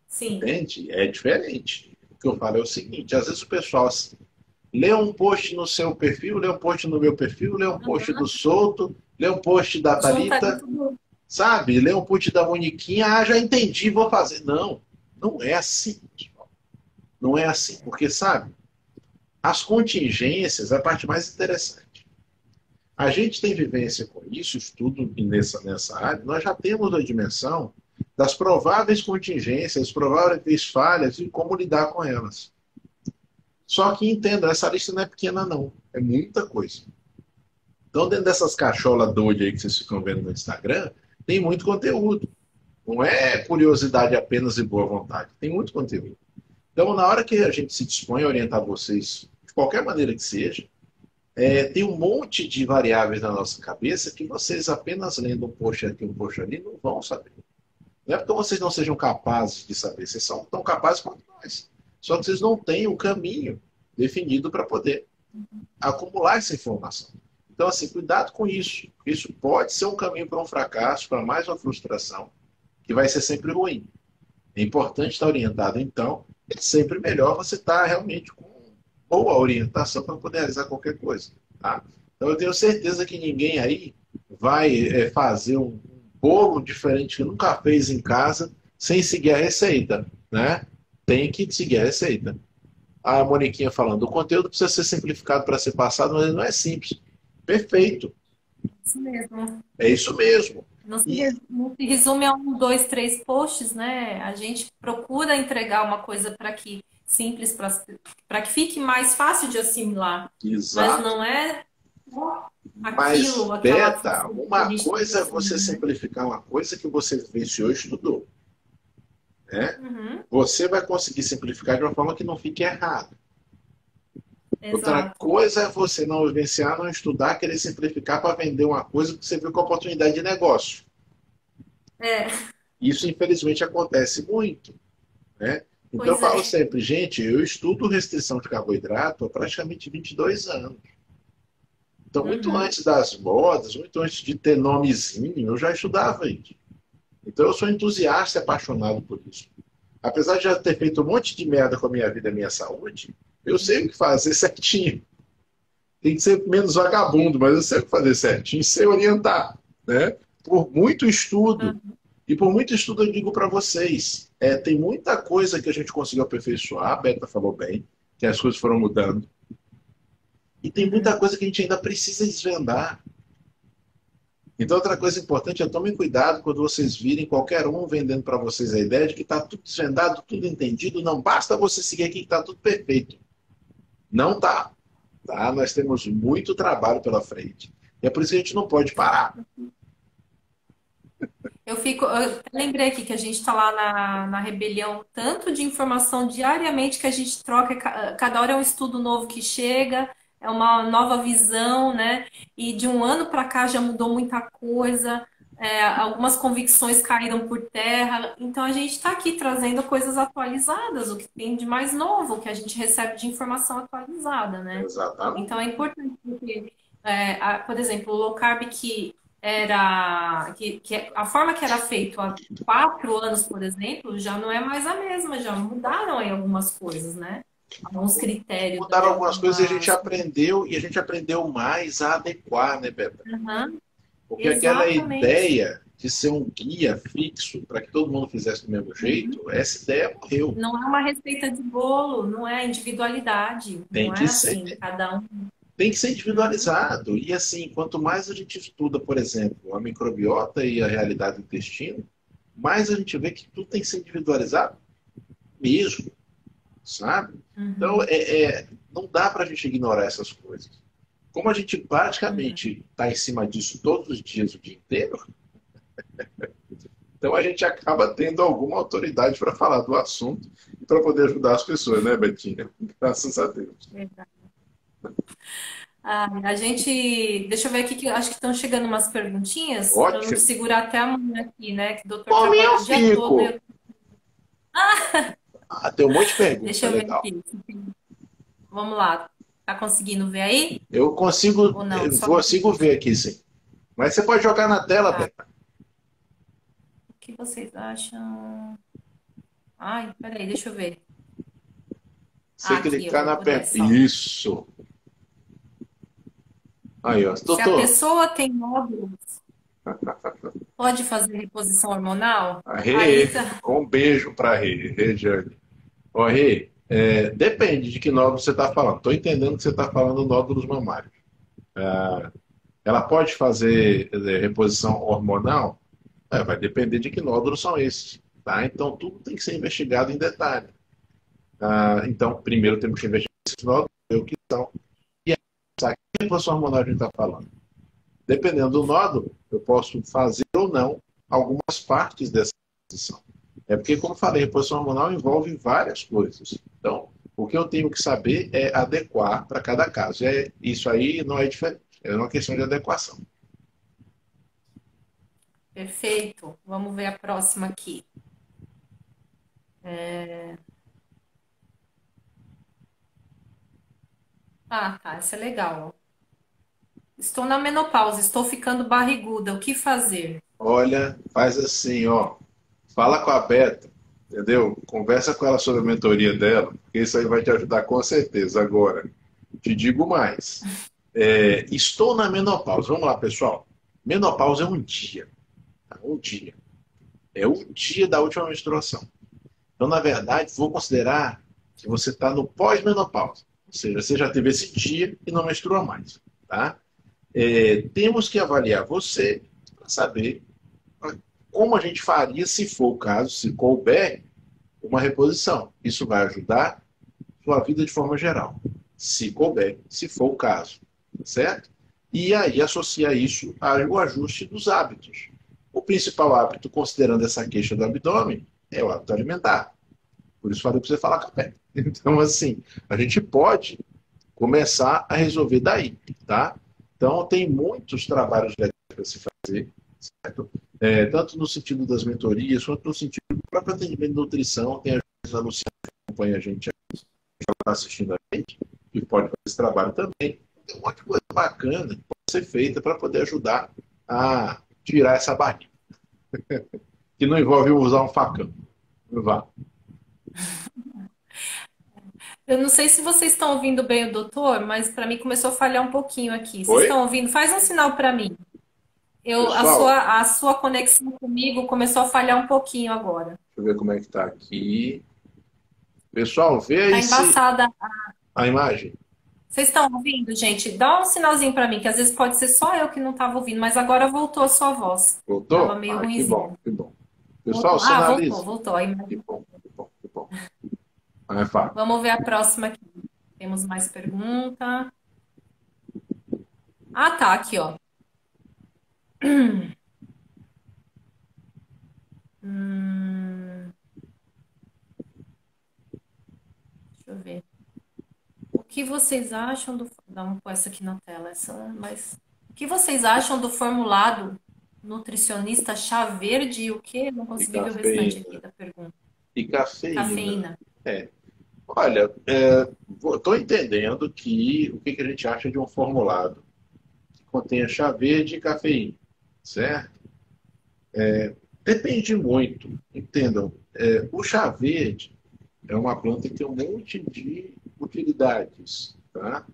[SPEAKER 1] sim.
[SPEAKER 2] entende? É diferente. O que eu falo é o seguinte: às vezes o pessoal assim, lê um post no seu perfil, lê um post no meu perfil, lê um post do Souto, lê um post da
[SPEAKER 1] Junta ali
[SPEAKER 2] Thalita,
[SPEAKER 1] tudo.
[SPEAKER 2] sabe? Lê um post da Moniquinha, já entendi, vou fazer. Não, não é assim, pessoal. Não é assim, porque, sabe, as contingências é a parte mais interessante. A gente tem vivência com isso, estudo nessa área, nós já temos a dimensão das prováveis contingências, prováveis falhas e como lidar com elas. Só que entenda, essa lista não é pequena, não. É muita coisa. Então, dentro dessas cacholas doidas aí que vocês ficam vendo no Instagram, tem muito conteúdo. Não é curiosidade apenas e boa vontade. Tem muito conteúdo. Então, na hora que a gente se dispõe a orientar vocês, de qualquer maneira que seja, tem um monte de variáveis na nossa cabeça que vocês apenas lendo um post aqui, um post ali, não vão saber. Não é porque vocês não sejam capazes de saber, vocês são tão capazes quanto nós. Só que vocês não têm um caminho definido para poder acumular essa informação. Então, assim, cuidado com isso. Isso pode ser um caminho para um fracasso, para mais uma frustração, que vai ser sempre ruim. É importante estar orientado, então, é sempre melhor você estar realmente com boa orientação para poder realizar qualquer coisa. Tá? Então, eu tenho certeza que ninguém aí vai fazer um bolo diferente que nunca fez em casa sem seguir a receita, né? tem que seguir a receita. A Moniquinha falando, o conteúdo precisa ser simplificado para ser passado, mas ele não é simples. Perfeito.
[SPEAKER 1] Isso mesmo.
[SPEAKER 2] É isso mesmo. E
[SPEAKER 1] Não se resume a um, dois, três posts, né? A gente procura entregar uma coisa para que simples, para que fique mais fácil de assimilar. Mas
[SPEAKER 2] exato.
[SPEAKER 1] não é só
[SPEAKER 2] Mas,
[SPEAKER 1] aquilo, aquela
[SPEAKER 2] Beta,
[SPEAKER 1] função que a
[SPEAKER 2] uma
[SPEAKER 1] gente tem que
[SPEAKER 2] coisa é você
[SPEAKER 1] assumir, né?
[SPEAKER 2] simplificar uma coisa que você vivenciou e estudou, né?
[SPEAKER 1] Uhum,
[SPEAKER 2] Você vai conseguir simplificar de uma forma que não fique errado. Outra
[SPEAKER 1] exato.
[SPEAKER 2] coisa é você não vivenciar, não estudar, querer simplificar para vender uma coisa que você viu com oportunidade de negócio.
[SPEAKER 1] É,
[SPEAKER 2] Isso, infelizmente, acontece muito, né? Então, eu
[SPEAKER 1] pois é.
[SPEAKER 2] falo sempre, gente, eu estudo restrição de carboidrato há praticamente 22 anos. Então, muito
[SPEAKER 1] Uhum,
[SPEAKER 2] antes das modas, muito antes de ter nomezinho, eu já estudava isso. Então, eu sou entusiasta e apaixonado por isso. Apesar de já ter feito um monte de merda com a minha vida e a minha saúde, eu sei o que fazer certinho. Tem que ser menos vagabundo, mas eu sei o que fazer certinho, sei orientar, né? Por muito estudo,
[SPEAKER 1] uhum,
[SPEAKER 2] e por muito estudo eu digo para vocês, tem muita coisa que a gente conseguiu aperfeiçoar, a Beta falou bem, que as coisas foram mudando, e tem muita
[SPEAKER 1] uhum.
[SPEAKER 2] coisa que a gente ainda precisa desvendar. Então, outra coisa importante é tomem cuidado quando vocês virem qualquer um vendendo para vocês a ideia de que está tudo desvendado, tudo entendido, não basta você seguir aqui que está tudo perfeito. Não está. Tá? Nós temos muito trabalho pela frente. E é por isso que a gente não pode parar.
[SPEAKER 1] Eu até lembrei aqui que a gente está lá na rebelião, tanto de informação diariamente que a gente troca, cada hora é um estudo novo que chega, é uma nova visão, né? E de um ano para cá já mudou muita coisa, algumas convicções caíram por terra, então a gente está aqui trazendo coisas atualizadas, o que tem de mais novo, o que a gente recebe de informação atualizada, né?
[SPEAKER 2] Exatamente.
[SPEAKER 1] Então é importante porque, por exemplo, o low carb que a forma que era feito há 4 anos, por exemplo, já não é mais a mesma, já mudaram aí algumas coisas, né? Alguns critérios,
[SPEAKER 2] Mudaram algumas coisas e
[SPEAKER 1] algumas.
[SPEAKER 2] a gente aprendeu mais a adequar, né, Beta?
[SPEAKER 1] Aham,
[SPEAKER 2] Porque aquela
[SPEAKER 1] exatamente.
[SPEAKER 2] ideia de ser um guia fixo para que todo mundo fizesse do mesmo
[SPEAKER 1] Uhum.
[SPEAKER 2] jeito, essa ideia morreu.
[SPEAKER 1] Não é uma receita de bolo, não é individualidade,
[SPEAKER 2] Tem
[SPEAKER 1] não
[SPEAKER 2] que
[SPEAKER 1] é
[SPEAKER 2] ser,
[SPEAKER 1] assim, cada um.
[SPEAKER 2] tem que ser
[SPEAKER 1] Uhum.
[SPEAKER 2] individualizado. E assim, quanto mais a gente estuda, por exemplo, a microbiota e a realidade do intestino, mais a gente vê que tudo tem que ser individualizado mesmo, sabe? Então,
[SPEAKER 1] Uhum.
[SPEAKER 2] não dá para a gente ignorar essas coisas. Como a gente
[SPEAKER 1] Uhum.
[SPEAKER 2] praticamente está em cima disso todos os dias, o dia inteiro, então a gente acaba tendo alguma autoridade para falar do assunto e para poder ajudar as pessoas, né, Betinha? Graças a Deus.
[SPEAKER 1] Verdade. Ah, a gente, deixa eu ver aqui que eu acho que estão chegando umas perguntinhas para não te
[SPEAKER 2] Ótimo.
[SPEAKER 1] segurar até amanhã aqui, né? Que o doutor
[SPEAKER 2] Por mim, eu
[SPEAKER 1] trabalha o dia todo.
[SPEAKER 2] fico. Ah, tem um monte de
[SPEAKER 1] Deixa
[SPEAKER 2] pergunta,
[SPEAKER 1] eu ver
[SPEAKER 2] legal.
[SPEAKER 1] aqui. Vamos lá. Tá conseguindo ver aí?
[SPEAKER 2] Eu consigo,
[SPEAKER 1] Ou não?
[SPEAKER 2] eu
[SPEAKER 1] Só
[SPEAKER 2] consigo ver aqui, sim. Mas você pode jogar na tela,
[SPEAKER 1] tá.
[SPEAKER 2] Beto.
[SPEAKER 1] O que vocês acham? Ai, peraí, deixa eu ver.
[SPEAKER 2] Você
[SPEAKER 1] Ah, aqui,
[SPEAKER 2] clicar
[SPEAKER 1] ó,
[SPEAKER 2] na
[SPEAKER 1] por
[SPEAKER 2] pergunta.
[SPEAKER 1] essa, ó.
[SPEAKER 2] Isso. Aí, ó.
[SPEAKER 1] Se a
[SPEAKER 2] Doutor,
[SPEAKER 1] pessoa tem nódulos, pode fazer reposição hormonal?
[SPEAKER 2] a
[SPEAKER 1] Aí
[SPEAKER 2] Rê,
[SPEAKER 1] tá.
[SPEAKER 2] um beijo para a Rê, Rejane. Ó, Rê, depende de que nódulo você está falando. Estou entendendo que você está falando nódulos mamários. Ela pode fazer reposição hormonal? Vai depender de que nódulos são esses. Tá? Então, tudo tem que ser investigado em detalhe. Então, primeiro temos que investigar esses nódulos, ver o que são. E aí, sabe que reposição hormonal a gente está falando? Dependendo do nódulo, eu posso fazer ou não algumas partes dessa reposição. É porque, como falei, reposição hormonal envolve várias coisas. Então, o que eu tenho que saber é adequar para cada caso. Isso aí não é diferente. É uma questão de adequação.
[SPEAKER 1] Perfeito. Vamos ver a próxima aqui. Ah, tá. Essa é legal. Estou na menopausa, estou ficando barriguda. O que fazer?
[SPEAKER 2] Olha, faz assim, ó. Fala com a Beta, entendeu? Conversa com ela sobre a mentoria dela, porque isso aí vai te ajudar com certeza. Agora, te digo mais. Estou na menopausa. Vamos lá, pessoal. Menopausa é um dia. Tá? Um dia. É um dia da última menstruação. Então, na verdade, vou considerar que você está no pós-menopausa. Ou seja, você já teve esse dia e não menstrua mais. Tá? Temos que avaliar você para saber como a gente faria, se for o caso, se couber, uma reposição. Isso vai ajudar sua vida de forma geral, se couber, se for o caso, certo? E aí associa isso ao ajuste dos hábitos. O principal hábito, considerando essa queixa do abdômen, é o hábito alimentar. Por isso falei para você falar café. Então, assim, a gente pode começar a resolver daí, tá? Então, tem muitos trabalhos legais para se fazer, certo? Tanto no sentido das mentorias, quanto no sentido do próprio atendimento de nutrição. Tem a Luciana que acompanha a gente, já está assistindo a gente, e pode fazer esse trabalho também. Tem um monte de coisa bacana que pode ser feita para poder ajudar a tirar essa barriga. Que não envolve usar um facão. Não vá.
[SPEAKER 1] Eu não sei se vocês estão ouvindo bem o doutor, mas para mim começou a falhar um pouquinho aqui. Vocês
[SPEAKER 2] Oi?
[SPEAKER 1] estão ouvindo? Faz um sinal para mim. A
[SPEAKER 2] Pessoal,
[SPEAKER 1] sua conexão comigo começou a falhar um pouquinho agora.
[SPEAKER 2] deixa eu ver como é que está aqui. Pessoal, vê
[SPEAKER 1] Tá
[SPEAKER 2] aí se
[SPEAKER 1] embaçada.
[SPEAKER 2] a imagem.
[SPEAKER 1] Vocês estão ouvindo, gente? Dá um sinalzinho para mim, que às vezes pode ser só eu que não estava ouvindo, mas agora voltou a sua voz. Tava
[SPEAKER 2] Voltou?
[SPEAKER 1] meio
[SPEAKER 2] Ah, que bom,
[SPEAKER 1] ruinzinho.
[SPEAKER 2] que bom. Pessoal,
[SPEAKER 1] Voltou. Ah, voltou,
[SPEAKER 2] sinaliza.
[SPEAKER 1] voltou. Aí,
[SPEAKER 2] Que bom, que bom, que bom. Vai, Fábio.
[SPEAKER 1] vamos ver a próxima aqui. Temos mais pergunta. Ah, tá, aqui, ó. Hum, deixa eu ver. O que vocês acham do. Vamos pôr essa aqui na tela, mas. O que vocês acham do formulado nutricionista chá verde e o quê? Não
[SPEAKER 2] E
[SPEAKER 1] consegui ver o restante aqui
[SPEAKER 2] cafeína.
[SPEAKER 1] da pergunta.
[SPEAKER 2] E cafeína.
[SPEAKER 1] Cafeína.
[SPEAKER 2] É. Olha, estou entendendo que o que que a gente acha de um formulado que contenha chá verde e cafeína, certo? Depende muito, entendam. O chá verde é uma planta que tem um monte de utilidades, tá?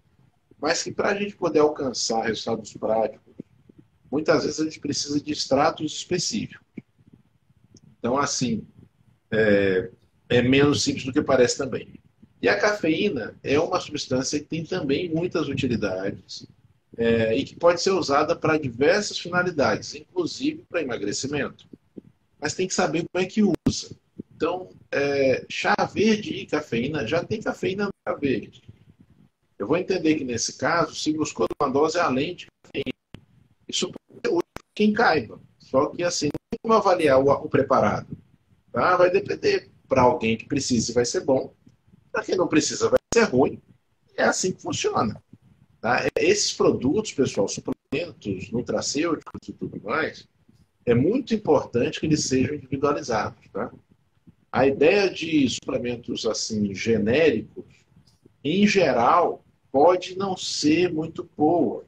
[SPEAKER 2] Mas que para a gente poder alcançar resultados práticos, muitas vezes a gente precisa de extratos específicos. Então, assim, é menos simples do que parece também. E a cafeína é uma substância que tem também muitas utilidades e que pode ser usada para diversas finalidades, inclusive para emagrecimento. Mas tem que saber como é que usa. Então, chá verde e cafeína, já tem cafeína no chá verde. Eu vou entender que nesse caso, se buscou uma dose além de cafeína, isso pode ser útil para quem caiba. Só que assim, não tem como avaliar o preparado. Tá? Vai depender. Para alguém que precisa vai ser bom, para quem não precisa vai ser ruim. É assim que funciona. Tá? Esses produtos, pessoal, suplementos, nutracêuticos e tudo mais, é muito importante que eles sejam individualizados. Tá? A ideia de suplementos assim genéricos, em geral, pode não ser muito boa.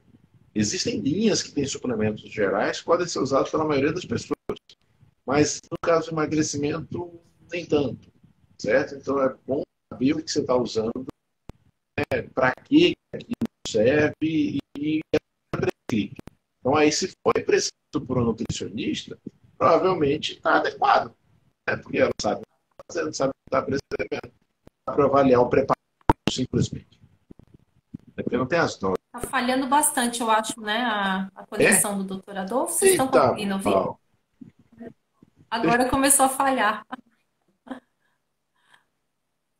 [SPEAKER 2] Existem linhas que têm suplementos gerais que podem ser usados pela maioria das pessoas, mas no caso do emagrecimento, nem tanto, certo? Então é bom saber o que você está usando, para que aquilo serve e prescrito. Então aí se foi prescrito por um nutricionista, provavelmente está adequado, né? Porque ela sabe o que está fazendo, sabe o que está prescrevendo, para avaliar o preparo simplesmente. É porque não tem as doses.
[SPEAKER 1] Tá falhando bastante, eu acho, né? A
[SPEAKER 2] É?
[SPEAKER 1] conexão do doutor Adolfo. Vocês estão
[SPEAKER 2] Eita,
[SPEAKER 1] conseguindo ouvir?
[SPEAKER 2] pau.
[SPEAKER 1] Agora começou a falhar.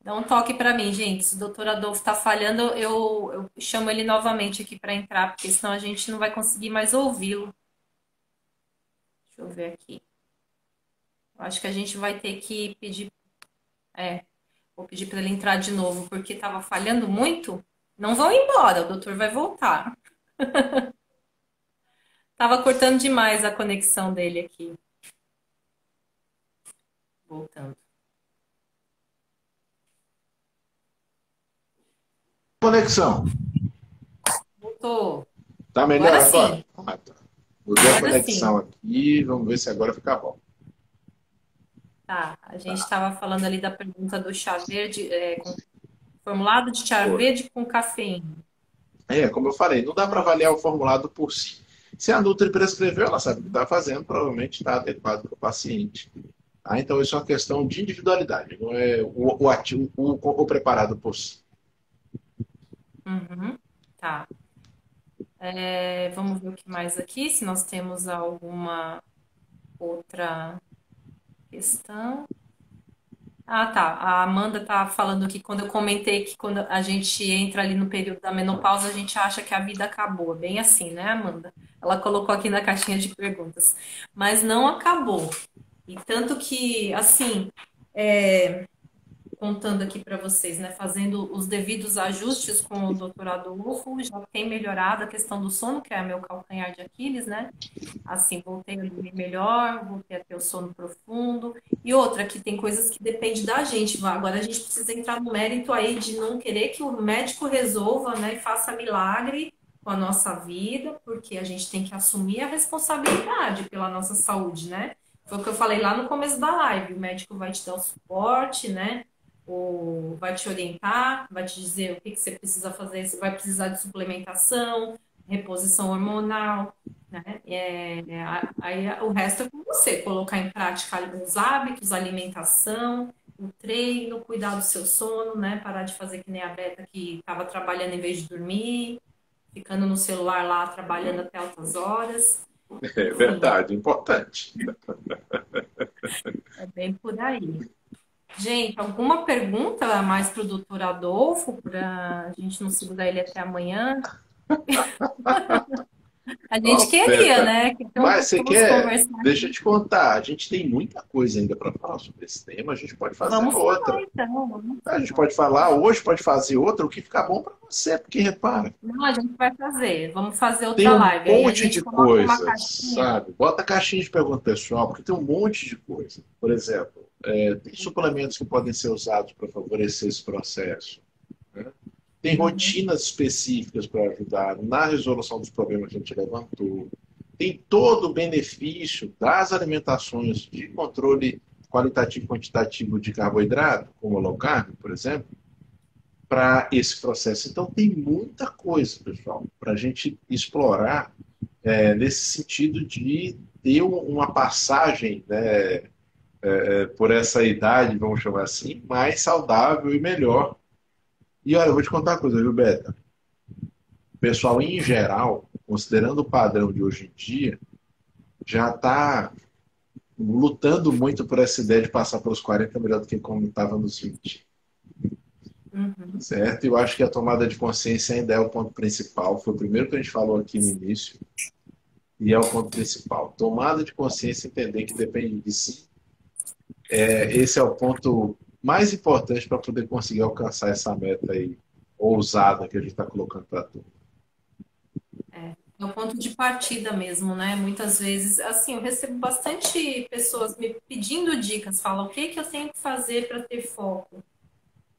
[SPEAKER 1] Dá um toque para mim, gente. Se o doutor Adolfo está falhando, eu chamo ele novamente aqui para entrar, porque senão a gente não vai conseguir mais ouvi-lo. Deixa eu ver aqui. Eu acho que a gente vai ter que pedir. Vou pedir para ele entrar de novo, porque estava falhando muito. Não vão embora, o doutor vai voltar. Tava cortando demais a conexão dele aqui. Voltando.
[SPEAKER 2] Conexão.
[SPEAKER 1] Voltou.
[SPEAKER 2] Tá melhor
[SPEAKER 1] Agora
[SPEAKER 2] agora?
[SPEAKER 1] sim.
[SPEAKER 2] Ah, tá. Mudei a
[SPEAKER 1] Agora sim.
[SPEAKER 2] conexão aqui, vamos ver se agora fica bom.
[SPEAKER 1] Tá. A gente
[SPEAKER 2] Tá,
[SPEAKER 1] estava falando ali da pergunta do chá verde, formulado de chá
[SPEAKER 2] foi.
[SPEAKER 1] verde com cafeína.
[SPEAKER 2] Como eu falei, não dá para avaliar o formulado por si. Se a Nutri prescreveu, ela sabe o que está fazendo, provavelmente está adequado para o paciente. Tá? Então, isso é uma questão de individualidade, não é o ativo, o preparado por si.
[SPEAKER 1] Uhum. Tá. Vamos ver o que mais aqui, se nós temos alguma outra questão. Ah, tá. A Amanda tá falando que quando eu comentei que quando a gente entra ali no período da menopausa, a gente acha que a vida acabou. É bem assim, né, Amanda? Ela colocou aqui na caixinha de perguntas. Mas não acabou. E tanto que, assim, contando aqui para vocês, né, fazendo os devidos ajustes com o Dr. Adolfo, já tem melhorado a questão do sono, que é meu calcanhar de Aquiles, né? Assim, voltei a dormir melhor, voltei a ter o sono profundo. E outra, que tem coisas que dependem da gente. Agora a gente precisa entrar no mérito aí de não querer que o médico resolva, né, e faça milagre com a nossa vida, porque a gente tem que assumir a responsabilidade pela nossa saúde, né? Foi o que eu falei lá no começo da live. O médico vai te dar o suporte, né? Ou vai te orientar, vai te dizer o que que você precisa fazer, você vai precisar de suplementação, reposição hormonal, né? Aí o resto é com você, colocar em prática os hábitos, a alimentação, o treino, cuidar do seu sono, né? Parar de fazer que nem a Beta que estava trabalhando em vez de dormir, ficando no celular lá trabalhando até altas horas.
[SPEAKER 2] É
[SPEAKER 1] Enfim,
[SPEAKER 2] verdade, importante.
[SPEAKER 1] é bem por aí. Gente, alguma pergunta a mais para o doutor Adolfo, para a gente não segurar ele até amanhã? A gente
[SPEAKER 2] Ó,
[SPEAKER 1] queria,
[SPEAKER 2] Beta,
[SPEAKER 1] né? Que tão
[SPEAKER 2] mas você
[SPEAKER 1] gostoso
[SPEAKER 2] quer?
[SPEAKER 1] conversar.
[SPEAKER 2] Deixa eu te contar. A gente tem muita coisa ainda para falar sobre esse tema. A gente pode fazer
[SPEAKER 1] Vamos falar
[SPEAKER 2] outra.
[SPEAKER 1] então, vamos
[SPEAKER 2] A gente
[SPEAKER 1] falar.
[SPEAKER 2] pode falar hoje, pode fazer outra, o que ficar bom para você, porque repara,
[SPEAKER 1] Não, a gente vai fazer. Vamos fazer
[SPEAKER 2] tem
[SPEAKER 1] outra
[SPEAKER 2] um
[SPEAKER 1] live. Aí a
[SPEAKER 2] monte
[SPEAKER 1] gente
[SPEAKER 2] de
[SPEAKER 1] coloca uma
[SPEAKER 2] coisas,
[SPEAKER 1] caixinha.
[SPEAKER 2] sabe? Bota caixinha de pergunta pessoal, porque tem um monte de coisa. Por exemplo, tem suplementos que podem ser usados para favorecer esse processo, né? Tem
[SPEAKER 1] Uhum,
[SPEAKER 2] rotinas específicas para ajudar na resolução dos problemas que a gente levantou. Tem todo o benefício das alimentações de controle qualitativo e quantitativo de carboidrato, como o low carb, por exemplo, para esse processo. Então, tem muita coisa, pessoal, para a gente explorar nesse sentido de ter uma passagem, né, por essa idade, vamos chamar assim, mais saudável e melhor. E olha, eu vou te contar uma coisa, viu, Beta? O pessoal, em geral, considerando o padrão de hoje em dia, já está lutando muito por essa ideia de passar pelos 40 melhor do que como estava nos 20.
[SPEAKER 1] uhum.
[SPEAKER 2] Certo? Eu acho que a tomada de consciência ainda é o ponto principal. Foi o primeiro que a gente falou aqui no início. E é o ponto principal. Tomada de consciência, entender que depende de si. Esse é o ponto mais importante para poder conseguir alcançar essa meta aí ousada que a gente está colocando para tudo.
[SPEAKER 1] É o ponto de partida mesmo, né? Muitas vezes, assim, eu recebo bastante pessoas me pedindo dicas, falam o que que eu tenho que fazer para ter foco.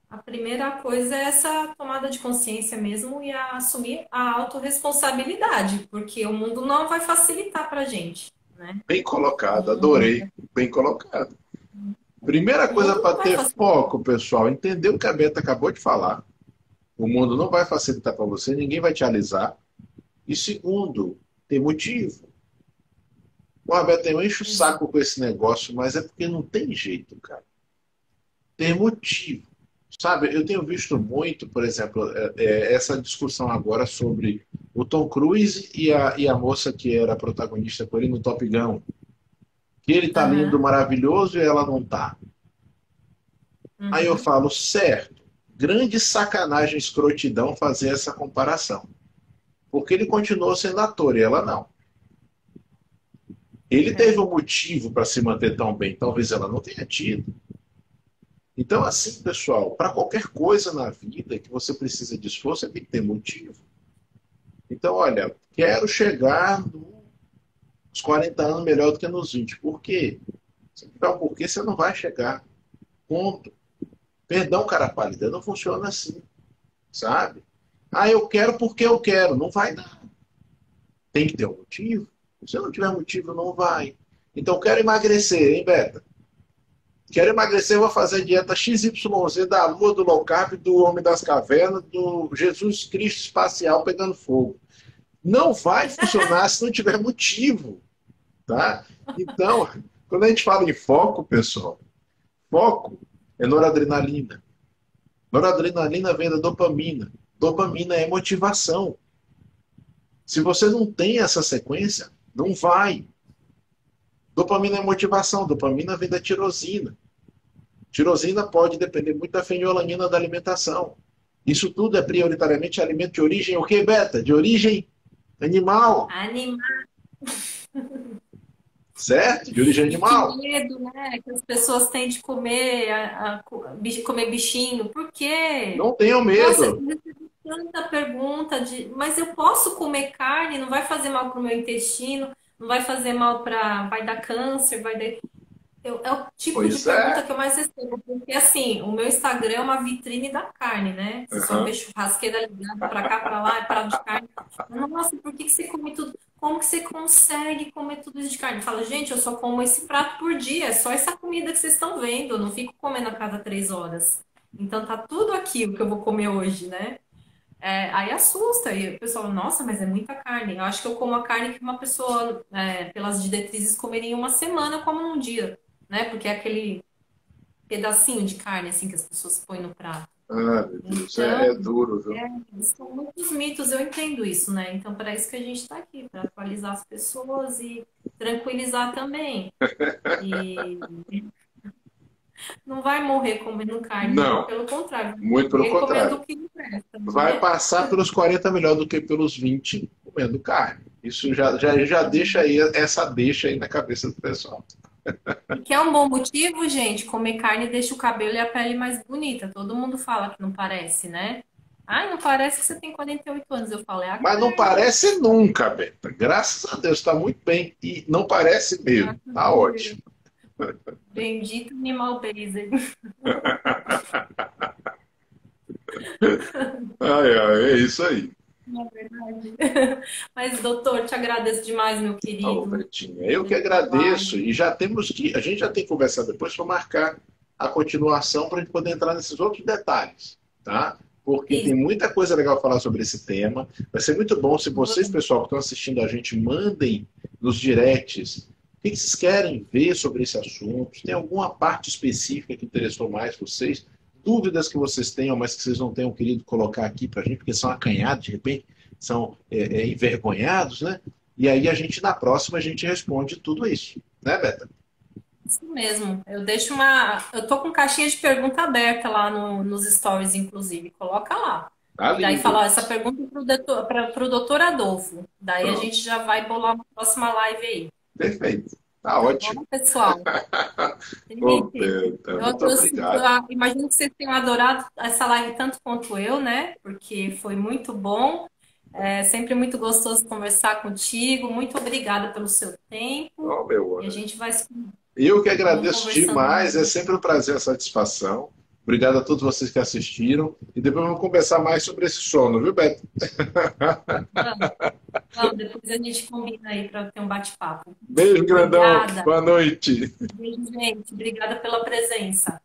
[SPEAKER 1] A primeira coisa é essa tomada de consciência mesmo e assumir a autorresponsabilidade, porque o mundo não vai facilitar para a gente, né?
[SPEAKER 2] Bem
[SPEAKER 1] O
[SPEAKER 2] colocado,
[SPEAKER 1] mundo não
[SPEAKER 2] adorei.
[SPEAKER 1] vai,
[SPEAKER 2] Bem colocado. Primeira
[SPEAKER 1] o
[SPEAKER 2] coisa
[SPEAKER 1] mundo não
[SPEAKER 2] para
[SPEAKER 1] vai
[SPEAKER 2] ter
[SPEAKER 1] facilitar.
[SPEAKER 2] foco, pessoal, entender o que a Beta acabou de falar. O mundo não vai facilitar para você, ninguém vai te alisar. E segundo, ter motivo. O Roberto, eu encho o saco com esse negócio, mas é porque não tem jeito, cara. Ter motivo. Sabe, eu tenho visto muito, por exemplo, essa discussão agora sobre o Tom Cruise e a moça que era protagonista com ele no Top Gun. Que ele tá lindo,
[SPEAKER 1] Aham,
[SPEAKER 2] maravilhoso e ela não tá. Aí eu
[SPEAKER 1] uhum,
[SPEAKER 2] falo, certo, grande sacanagem, escrotidão fazer essa comparação. Porque ele continuou sendo ator e ela não. Ele teve
[SPEAKER 1] é,
[SPEAKER 2] um motivo para se manter tão bem, talvez ela não tenha tido. Então, assim, pessoal, para qualquer coisa na vida que você precisa de esforço, você tem que ter motivo. Então, olha, quero chegar nos 40 anos melhor do que nos 20. Por quê? Se não tiver um porquê, você não vai chegar. Ponto. Perdão, cara pálida, não funciona assim, sabe? Ah, eu quero porque eu quero. Não vai dar. Tem que ter um motivo. Se não tiver motivo, não vai. Então, quero emagrecer, hein, Beta? Quero emagrecer, vou fazer dieta XYZ da lua, do low carb, do homem das cavernas, do Jesus Cristo espacial pegando fogo. Não vai funcionar se não tiver motivo, tá? Então, Quando a gente fala em foco, pessoal, foco é noradrenalina. Noradrenalina vem da dopamina. Dopamina é motivação. Se você não tem essa sequência, não vai. Dopamina é motivação. Dopamina vem da tirosina. Tirosina pode depender muito da fenilalanina da alimentação. Isso tudo é prioritariamente alimento de origem o quê, Beta? De origem animal.
[SPEAKER 1] Animal.
[SPEAKER 2] Certo? De origem
[SPEAKER 1] E que
[SPEAKER 2] animal.
[SPEAKER 1] medo, né? Que as pessoas têm de comer, comer bichinho. Por quê?
[SPEAKER 2] Não tenham
[SPEAKER 1] Nossa,
[SPEAKER 2] medo.
[SPEAKER 1] eu recebi tanta pergunta de, mas eu posso comer carne? Não vai fazer mal para o meu intestino? Não vai fazer mal para, vai dar câncer, vai dar... é o tipo de
[SPEAKER 2] Pois
[SPEAKER 1] pergunta
[SPEAKER 2] é.
[SPEAKER 1] que eu mais recebo, porque assim, o meu Instagram é uma vitrine da carne, né? Você só vê
[SPEAKER 2] Uhum.
[SPEAKER 1] churrasqueira ligada pra cá, pra lá, é prato de carne. Nossa, por que que você come tudo? Como que você consegue comer tudo isso de carne? Fala, gente, eu só como esse prato por dia, é só essa comida que vocês estão vendo, eu não fico comendo a cada 3 horas. Então tá tudo aqui o que eu vou comer hoje, né? Aí assusta, e o pessoal, nossa, mas é muita carne. Eu acho que eu como a carne que uma pessoa, pelas diretrizes, comeria em uma semana, eu como num dia, né? Porque é aquele pedacinho de carne, assim, que as pessoas põem no prato.
[SPEAKER 2] Ah, meu Deus,
[SPEAKER 1] Então,
[SPEAKER 2] é duro, viu?
[SPEAKER 1] são muitos mitos, eu entendo isso, né? Então, para isso que a gente está aqui, para atualizar as pessoas e tranquilizar também. E não vai morrer comendo carne, muito
[SPEAKER 2] Não,
[SPEAKER 1] pelo contrário, vai
[SPEAKER 2] muito pelo
[SPEAKER 1] morrer comendo
[SPEAKER 2] contrário.
[SPEAKER 1] o que não presta,
[SPEAKER 2] Vai
[SPEAKER 1] né?
[SPEAKER 2] passar pelos 40 melhor do que pelos 20 comendo carne. Isso já deixa aí essa deixa aí na cabeça do pessoal.
[SPEAKER 1] E que é um bom motivo, gente, comer carne deixa o cabelo e a pele mais bonita. Todo mundo fala que não parece, né? Ai, não parece que você tem 48 anos. Eu falo, é a
[SPEAKER 2] Mas não
[SPEAKER 1] carne.
[SPEAKER 2] parece nunca, Beta. Graças a Deus, está muito bem. E não parece mesmo. Tá ótimo.
[SPEAKER 1] Bendito animal base.
[SPEAKER 2] Ai, ai, é isso aí.
[SPEAKER 1] Na verdade. Mas, doutor, te agradeço demais, meu
[SPEAKER 2] Ô,
[SPEAKER 1] querido.
[SPEAKER 2] Betinha, eu que
[SPEAKER 1] Pela
[SPEAKER 2] agradeço.
[SPEAKER 1] live.
[SPEAKER 2] E já temos que. A gente já tem que conversar depois para marcar a continuação para a gente poder entrar nesses outros detalhes, tá? Porque tem
[SPEAKER 1] Isso.
[SPEAKER 2] muita coisa legal a falar sobre esse tema. Vai ser muito bom se vocês, pessoal, que estão assistindo a gente, mandem nos directs o que vocês querem ver sobre esse assunto. Tem alguma parte específica que interessou mais vocês? Dúvidas que vocês tenham, mas que vocês não tenham querido colocar aqui para a gente, porque são acanhados, de repente, são envergonhados, né? E aí a gente, na próxima, a gente responde tudo isso. Né, Beta?
[SPEAKER 1] Isso mesmo. Eu deixo uma. Eu tô com caixinha de pergunta aberta lá nos stories, inclusive. Coloca lá.
[SPEAKER 2] Tá
[SPEAKER 1] E daí
[SPEAKER 2] lindo.
[SPEAKER 1] fala, ó, essa pergunta é pro doutor Adolfo. Daí a
[SPEAKER 2] Pronto.
[SPEAKER 1] gente já vai bolar uma próxima live aí.
[SPEAKER 2] Perfeito. Tá
[SPEAKER 1] Tá
[SPEAKER 2] ótimo.
[SPEAKER 1] bom, pessoal?
[SPEAKER 2] Ô,
[SPEAKER 1] Gente,
[SPEAKER 2] Beta, muito obrigado.
[SPEAKER 1] imagino que vocês tenham adorado essa live tanto quanto eu, né? Porque foi muito bom. É sempre muito gostoso conversar contigo. Muito obrigada pelo seu tempo.
[SPEAKER 2] Ó, meu
[SPEAKER 1] E a
[SPEAKER 2] anjo.
[SPEAKER 1] gente vai se
[SPEAKER 2] Eu que
[SPEAKER 1] vamos
[SPEAKER 2] agradeço
[SPEAKER 1] conversando mais.
[SPEAKER 2] demais. É sempre um prazer, a satisfação. Obrigado a todos vocês que assistiram. E depois vamos conversar mais sobre esse sono, viu, Beto?
[SPEAKER 1] Vamos, vamos, depois a gente combina aí para ter um bate-papo.
[SPEAKER 2] Beijo grandão.
[SPEAKER 1] Obrigada.
[SPEAKER 2] Boa noite.
[SPEAKER 1] Beijo, gente. Obrigada pela presença.